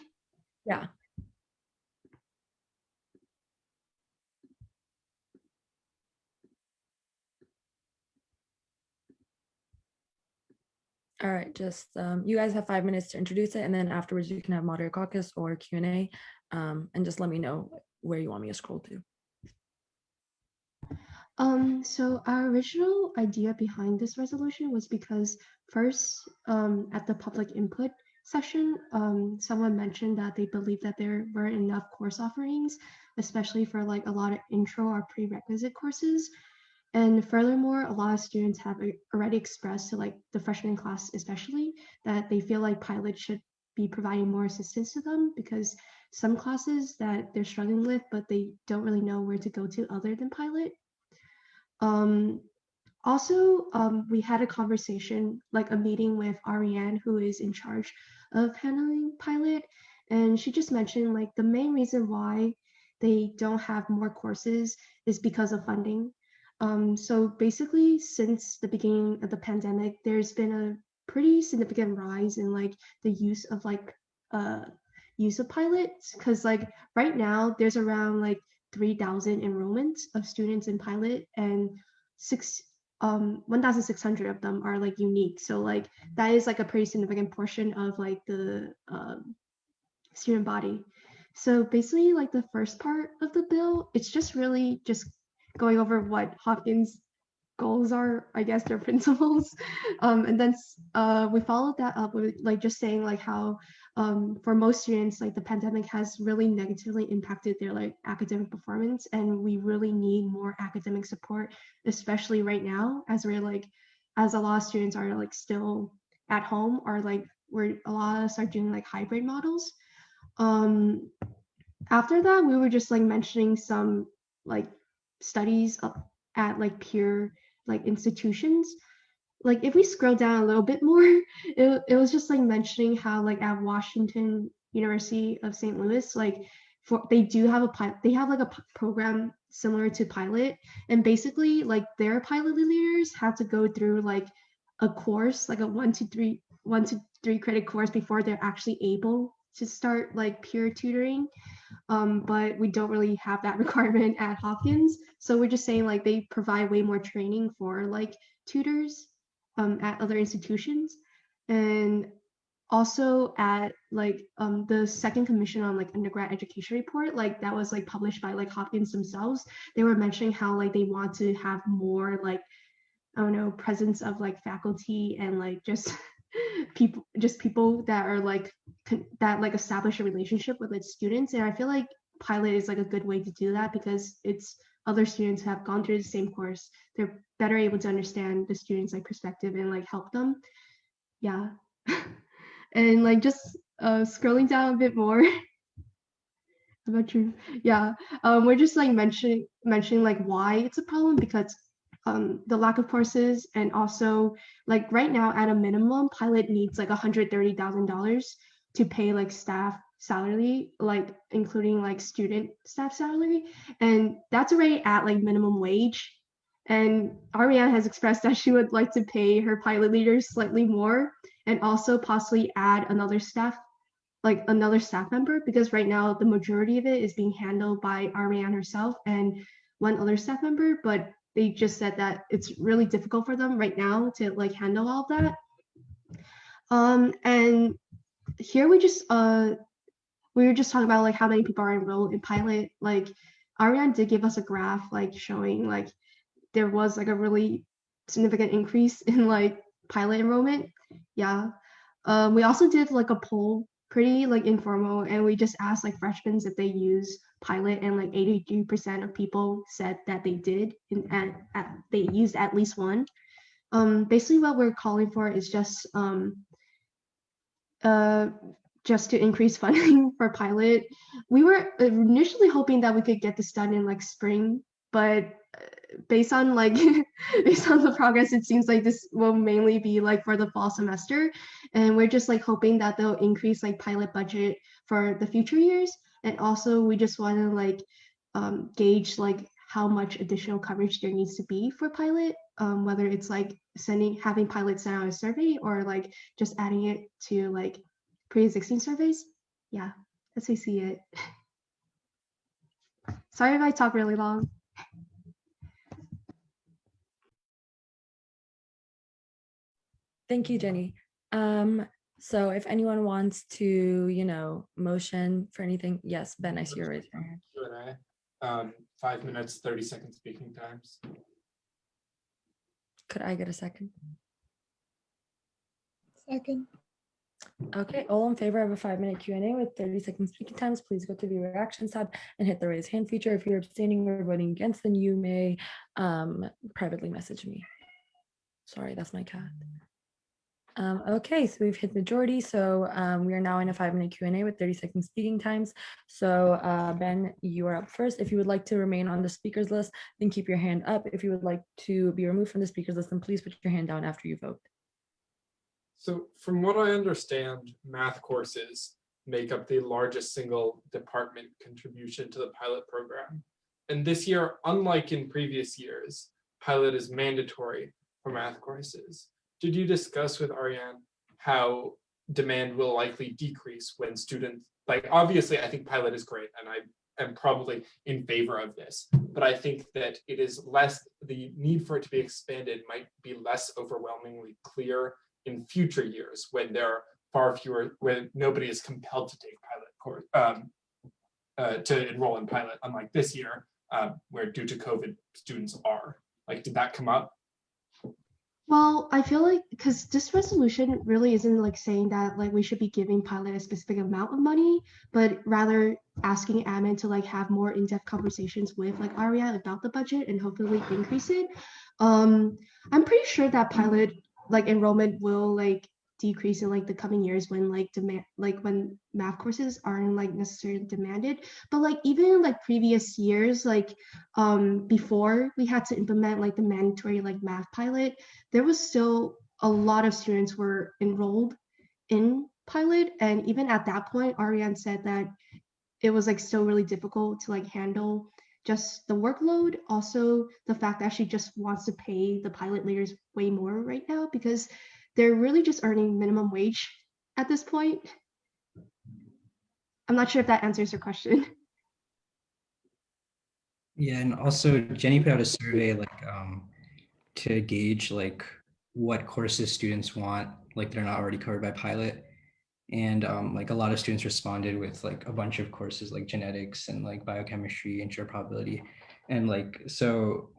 Yeah. All right, just you guys have 5 minutes to introduce it, and then afterwards you can have moderator caucus or Q&A, and just let me know where you want me to scroll to.
So our original idea behind this resolution was because first, at the public input session, someone mentioned that they believe that there weren't enough course offerings, especially for like a lot of intro or prerequisite courses. And furthermore, a lot of students have already expressed to like the freshman class especially that they feel like Pilot should be providing more assistance to them, because some classes that they're struggling with, but they don't really know where to go to other than Pilot. Also, we had a conversation, like a meeting with Ariane, who is in charge of handling Pilot, and she just mentioned like the main reason why they don't have more courses is because of funding. So basically, since the beginning of the pandemic, there's been a pretty significant rise in like the use of like use a pilot, because like right now there's around like 3,000 enrollments of students in pilot, and 1,600 of them are like unique. So like that is like a pretty significant portion of like the student body. So basically like the first part of the bill, it's just really just going over what Hopkins goals are, I guess, their principles. And then we followed that up with like just saying like how for most students, like the pandemic has really negatively impacted their like academic performance, and we really need more academic support, especially right now as we're like, as a lot of students are like still at home, or like where a lot of us are doing like hybrid models. After that, we were just like mentioning some like studies up at like peer like institutions. Like if we scroll down a little bit more, it was just like mentioning how like at Washington University of St. Louis, like they do have they have like a program similar to pilot, and basically like their pilot leaders have to go through like a course, like a 1 to 3 credit course before they're actually able to start like peer tutoring. But we don't really have that requirement at Hopkins. So we're just saying like they provide way more training for like tutors at other institutions. And also at like the second commission on like undergrad education report, like that was like published by like Hopkins themselves. They were mentioning how like they want to have more like, I don't know, presence of like faculty and like just people that are like that like establish a relationship with its students. And I feel like pilot is like a good way to do that, because it's other students who have gone through the same course. They're better able to understand the students like perspective and like help them. Yeah. And like just scrolling down a bit more. About you. Yeah. We're just like mentioning like why it's a problem, because the lack of courses, and also like right now at a minimum, pilot needs like $130,000 to pay like staff salary, like including like student staff salary, and that's already at like minimum wage. And Ariane has expressed that she would like to pay her pilot leaders slightly more, and also possibly add another staff member, because right now the majority of it is being handled by Ariane herself and one other staff member, but they just said that it's really difficult for them right now to like handle all of that. And here we were just talking about like how many people are enrolled in pilot. Like Ariane did give us a graph like showing like there was like a really significant increase in like pilot enrollment. Yeah. We also did like a poll, pretty like informal, and we just asked like freshmen if they use pilot, and like 83% of people said that they did, and they used at least one. Basically what we're calling for is just to increase funding for pilot. We were initially hoping that we could get this done in like spring, but based on like based on the progress, it seems like this will mainly be like for the fall semester, and we're just like hoping that they'll increase like pilot budget for the future years. And also we just want to like gauge like how much additional coverage there needs to be for pilot, whether it's like having pilot send out a survey, or like just adding it to like pre-existing surveys. Yeah, that's how I see it. Sorry if I talk really long.
Thank you, Jenny. So if anyone wants to, motion for anything, yes, Ben, I see your raise your hand.
Q&A. 5 minutes, 30 seconds speaking times.
Could I get a second?
Second.
Okay, all in favor of a 5-minute Q&A with 30 seconds speaking times, please go to the reactions tab and hit the raise hand feature. If you're abstaining or voting against, then you may privately message me. Sorry, that's my cat. Okay, so we've hit majority. So we are now in a 5-minute Q&A with 30 seconds speaking times. So Ben, you are up first. If you would like to remain on the speakers list, then keep your hand up. If you would like to be removed from the speakers list, then please put your hand down after you vote.
So from what I understand, math courses make up the largest single department contribution to the pilot program. And this year, unlike in previous years, pilot is mandatory for math courses. Did you discuss with Ariane how demand will likely decrease when students like obviously I think pilot is great and I am probably in favor of this, but I think that it is less, the need for it to be expanded might be less overwhelmingly clear in future years when there are far fewer, when nobody is compelled to take pilot course, to enroll in pilot, unlike this year, where due to COVID students are. Like, did that come up?
Well, I feel like because this resolution really isn't like saying that like we should be giving pilot a specific amount of money, but rather asking admin to like have more in-depth conversations with like Aria about the budget and hopefully increase it. I'm pretty sure that pilot like enrollment will like decrease in like the coming years when like demand like when math courses aren't like necessarily demanded. But like even in like previous years, like before we had to implement like the mandatory like math pilot, there was still a lot of students were enrolled in pilot, and even at that point Ariane said that it was like still really difficult to like handle just the workload, also the fact that she just wants to pay the pilot leaders way more right now because they're really just earning minimum wage at this point. I'm not sure if that answers your question.
Yeah, and also Jenny put out a survey like to gauge like what courses students want, like they're not already covered by pilot. And like a lot of students responded with like a bunch of courses like genetics and like biochemistry, intro probability. And like so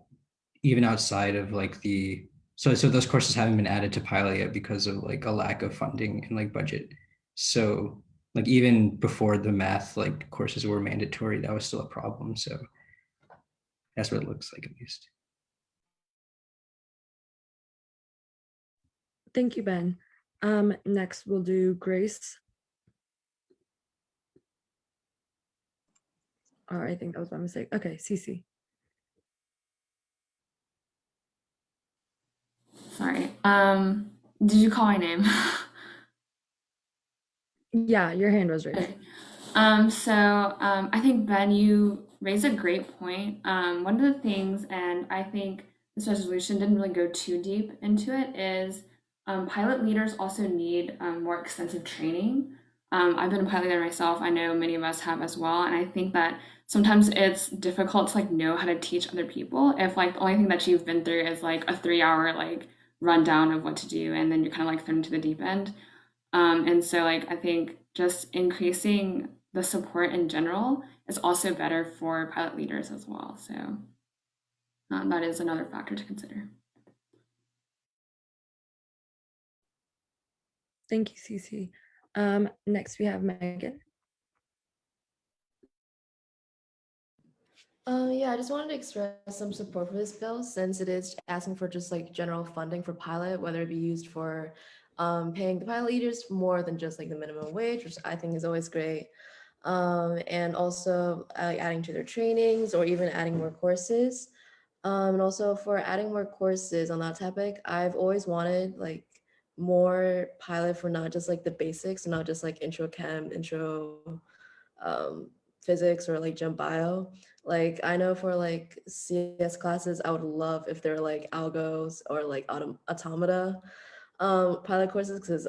even outside of like the so those courses haven't been added to pilot yet because of like a lack of funding and like budget. So like even before the math like courses were mandatory, that was still a problem. So that's what it looks like at least.
Thank you, Ben. Next we'll do Grace. Oh, I think that was my mistake. Okay, Cece.
Sorry. Did you call my name?
Yeah, your hand was raised.
Okay. I think Ben, you raised a great point. One of the things, and I think this resolution didn't really go too deep into it, is pilot leaders also need more extensive training. I've been a pilot leader myself. I know many of us have as well, and I think that sometimes it's difficult to like know how to teach other people if like the only thing that you've been through is like a 3-hour like rundown of what to do, and then you're kind of like thrown into the deep end. And so like I think just increasing the support in general is also better for pilot leaders as well. So that is another factor to consider.
Thank you, Cece. Next we have Megan.
Yeah, I just wanted to express some support for this bill since it is asking for just like general funding for pilot, whether it be used for paying the pilot leaders more than just like the minimum wage, which I think is always great. And also adding to their trainings or even adding more courses. And also for adding more courses on that topic, I've always wanted like more pilot for not just like the basics, not just like intro chem, intro physics or like gen bio. Like I know for like CS classes, I would love if they're like algos or like automata pilot courses because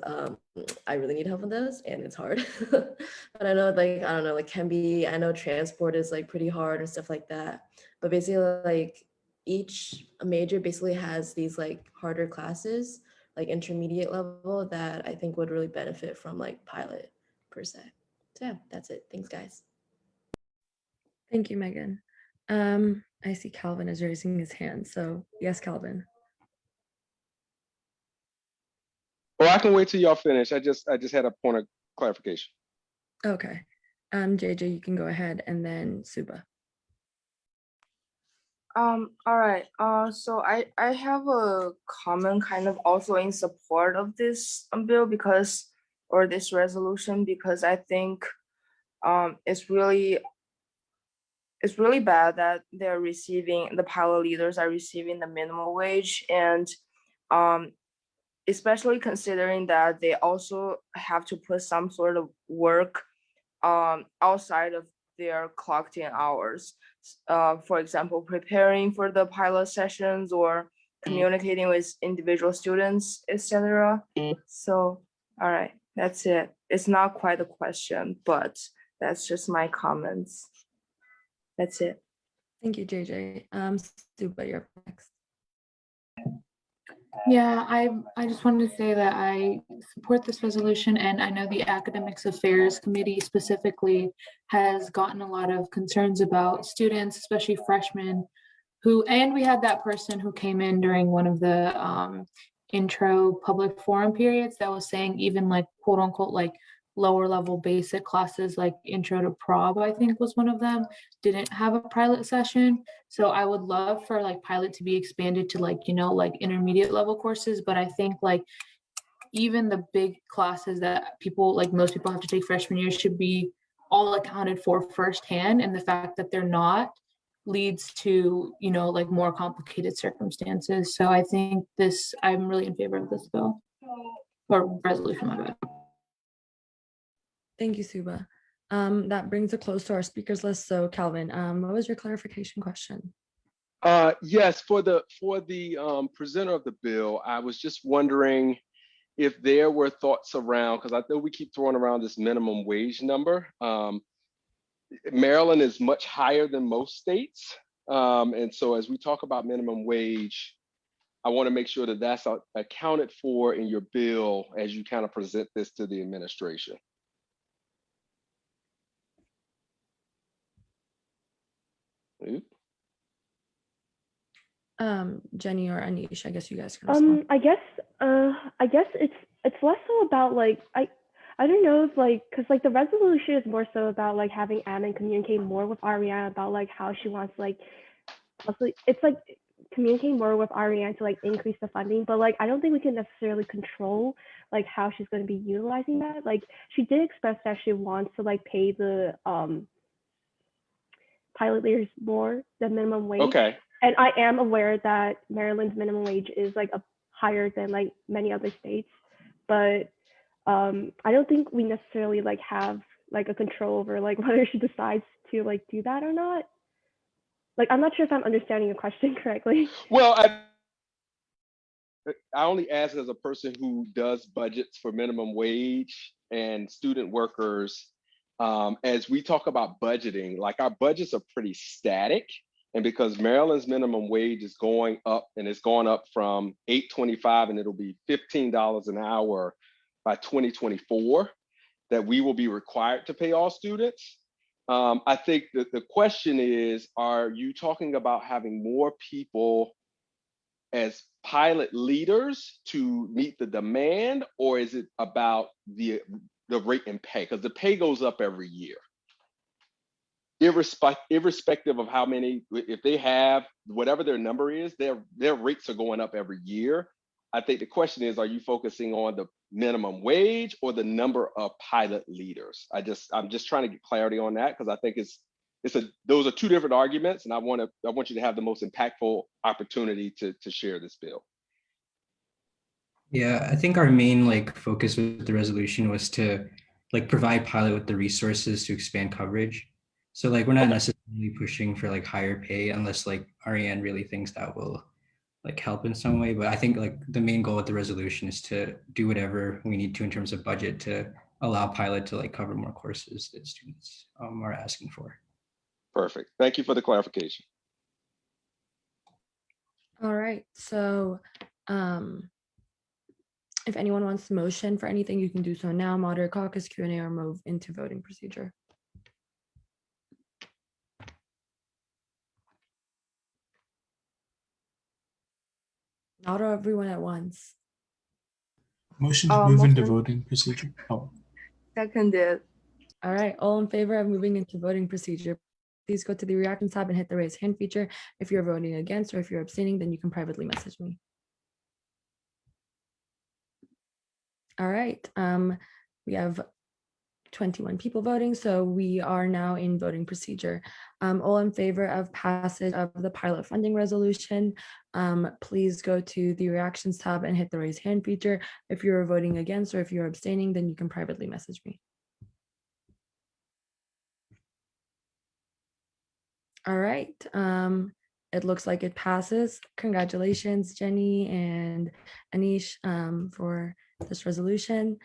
I really need help with those and it's hard. But I know like, I don't know, like can be, I know transport is like pretty hard and stuff like that. But basically like each major basically has these like harder classes, like intermediate level that I think would really benefit from like pilot per se. So yeah, that's it. Thanks guys.
Thank you, Megan. I see Calvin is raising his hand. So yes, Calvin.
Well, I can wait till y'all finish. I just had a point of clarification.
Okay. JJ, you can go ahead, and then Suba.
All right. So I have a comment kind of also in support of this bill because, or this resolution, because I think it's really bad that the pilot leaders are receiving the minimum wage, and especially considering that they also have to put some sort of work outside of their clocked in hours. For example, preparing for the pilot sessions or communicating with individual students, etc. So, all right, that's it. it's not quite a question, but that's just my comments. That's it.
Thank you, JJ. Stupa, you're up next.
Yeah, I just wanted to say that I support this resolution, and I know the Academics Affairs Committee specifically has gotten a lot of concerns about students, especially freshmen, and we had that person who came in during one of the intro public forum periods that was saying even like quote unquote like lower level basic classes like intro to prob, I think was one of them, didn't have a pilot session. So I would love for like pilot to be expanded to like, like intermediate level courses. But I think like even the big classes that most people have to take freshman year should be all accounted for firsthand. And the fact that they're not leads to, like more complicated circumstances. So I think I'm really in favor of this bill or resolution, my bad.
Thank you, Suba. That brings a close to our speakers list. So Calvin, what was your clarification question?
Yes, for the presenter of the bill, I was just wondering if there were thoughts around, because I know we keep throwing around this minimum wage number. Maryland is much higher than most states. And so as we talk about minimum wage, I want to make sure that that's accounted for in your bill as you kind of present this to the administration.
Jenny or Anish, I guess you guys can respond.
I guess it's less so about like I don't know if like because like the resolution is more so about like having admin communicate more with Ariane about like how she wants like mostly it's like communicating more with Ariane to like increase the funding, but like I don't think we can necessarily control like how she's going to be utilizing that. Like she did express that she wants to like pay the pilot leaders more than minimum wage.
Okay.
And I am aware that Maryland's minimum wage is like higher than like many other states, but I don't think we necessarily like have like a control over like whether she decides to like do that or not. Like I'm not sure if I'm understanding your question correctly.
Well, I only ask as a person who does budgets for minimum wage and student workers. As we talk about budgeting, like our budgets are pretty static. And because Maryland's minimum wage is going up, and it's going up from $8.25 and it'll be $15 an hour by 2024, that we will be required to pay all students. I think that the question is, are you talking about having more people as pilot leaders to meet the demand, or is it about the rate and pay? Because the pay goes up every year. Irrespective of how many, if they have whatever their number is, their rates are going up every year. I think the question is, are you focusing on the minimum wage or the number of pilot leaders? I'm just trying to get clarity on that, because I think those are two different arguments, and I want you to have the most impactful opportunity to share this bill.
Yeah, I think our main focus with the resolution was to provide pilot with the resources to expand coverage. So we're not necessarily pushing for higher pay unless Ariane really thinks that will help in some way. But I think the main goal of the resolution is to do whatever we need to in terms of budget to allow pilot to cover more courses that students are asking for.
Perfect. Thank you for the clarification.
All right. So if anyone wants to motion for anything, you can do so now. Moderate caucus, Q&A, or move into voting procedure. Not everyone at once.
Motion to move into voting procedure. Oh.
Seconded.
All right. All in favor of moving into voting procedure, please go to the reactions tab and hit the raise hand feature. If you're voting against or if you're abstaining, then you can privately message me. All right. We have 21 people voting, so we are now in voting procedure. All in favor of passage of the pilot funding resolution, please go to the reactions tab and hit the raise hand feature. If you're voting against or if you're abstaining, then you can privately message me. All right. It looks like it passes. Congratulations, Jenny and Anish, for this resolution.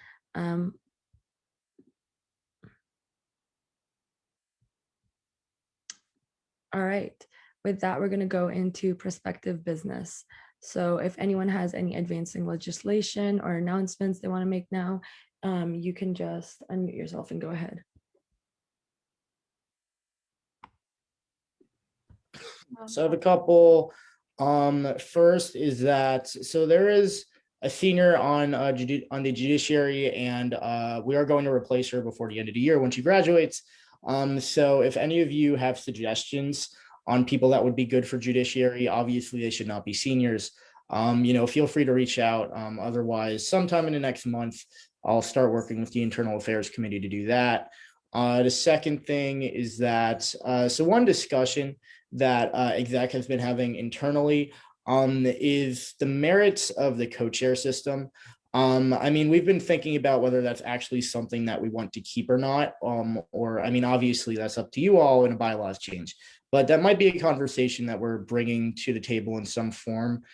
All right. With that, we're going to go into prospective business. So if anyone has any advancing legislation or announcements they want to make now, you can just unmute yourself and go ahead.
So I have a couple. First is that, so there is a senior on the judiciary, and we are going to replace her before the end of the year when she graduates. So if any of you have suggestions on people that would be good for judiciary, obviously they should not be seniors. Feel free to reach out. Otherwise, sometime in the next month, I'll start working with the Internal Affairs Committee to do that. The second thing is that, so one discussion that exec has been having internally is the merits of the co-chair system. We've been thinking about whether that's actually something that we want to keep or not. Obviously that's up to you all in a bylaws change, but that might be a conversation that we're bringing to the table in some form.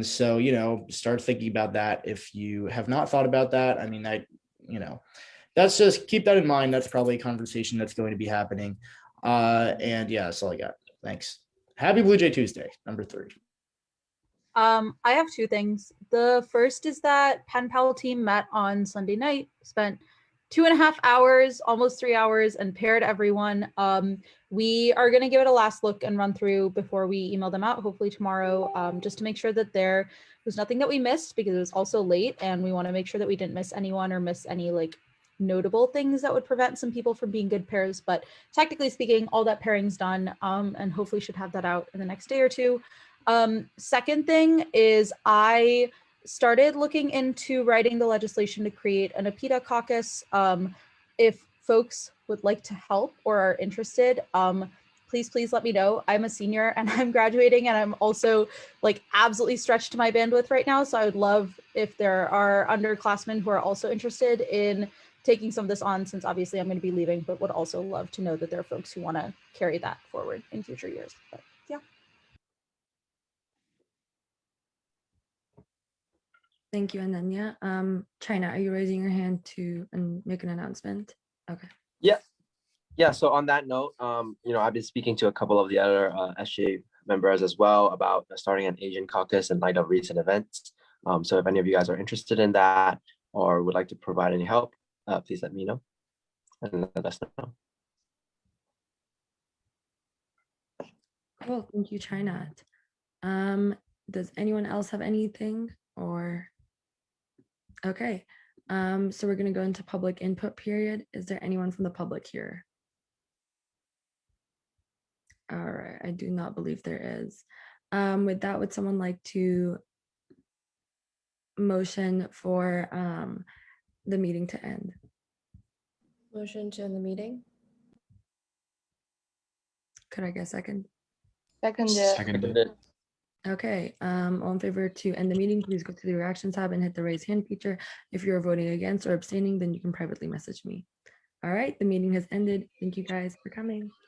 Start thinking about that if you have not thought about that. That's just, keep that in mind. That's probably a conversation that's going to be happening. That's all I got. Thanks. Happy Blue Jay Tuesday, number 3.
I have 2 things. The first is that Pen Pal team met on Sunday night, spent 2.5 hours, almost 3 hours, and paired everyone. We are going to give it a last look and run through before we email them out, hopefully tomorrow, just to make sure that there was nothing that we missed, because it was also late, and we want to make sure that we didn't miss anyone or miss any notable things that would prevent some people from being good pairs. But technically speaking, all that pairing's done, and hopefully should have that out in the next day or 2. Second thing is I started looking into writing the legislation to create an Apita caucus. If folks would like to help or are interested, please let me know. I'm a senior and I'm graduating, and I'm also absolutely stretched to my bandwidth right now. So I would love if there are underclassmen who are also interested in taking some of this on, since obviously I'm going to be leaving, but would also love to know that there are folks who want to carry that forward in future years. But yeah.
Thank you, Ananya. China, are you raising your hand to make an announcement? Okay.
Yeah. So on that note, I've been speaking to a couple of the other SJ members as well about starting an Asian caucus in light of recent events. So if any of you guys are interested in that or would like to provide any help, please let me know and let us know.
Cool. Thank you, China. Does anyone else have anything or? Okay. So we're going to go into public input period. Is there anyone from the public here? All right. I do not believe there is. With that, would someone like to motion for the meeting to end?
Motion to end the meeting.
Could I get a second?
Seconded.
Okay, all in favor to end the meeting, please go to the reaction tab and hit the raise hand feature. If you're voting against or abstaining, then you can privately message me. All right, the meeting has ended. Thank you guys for coming.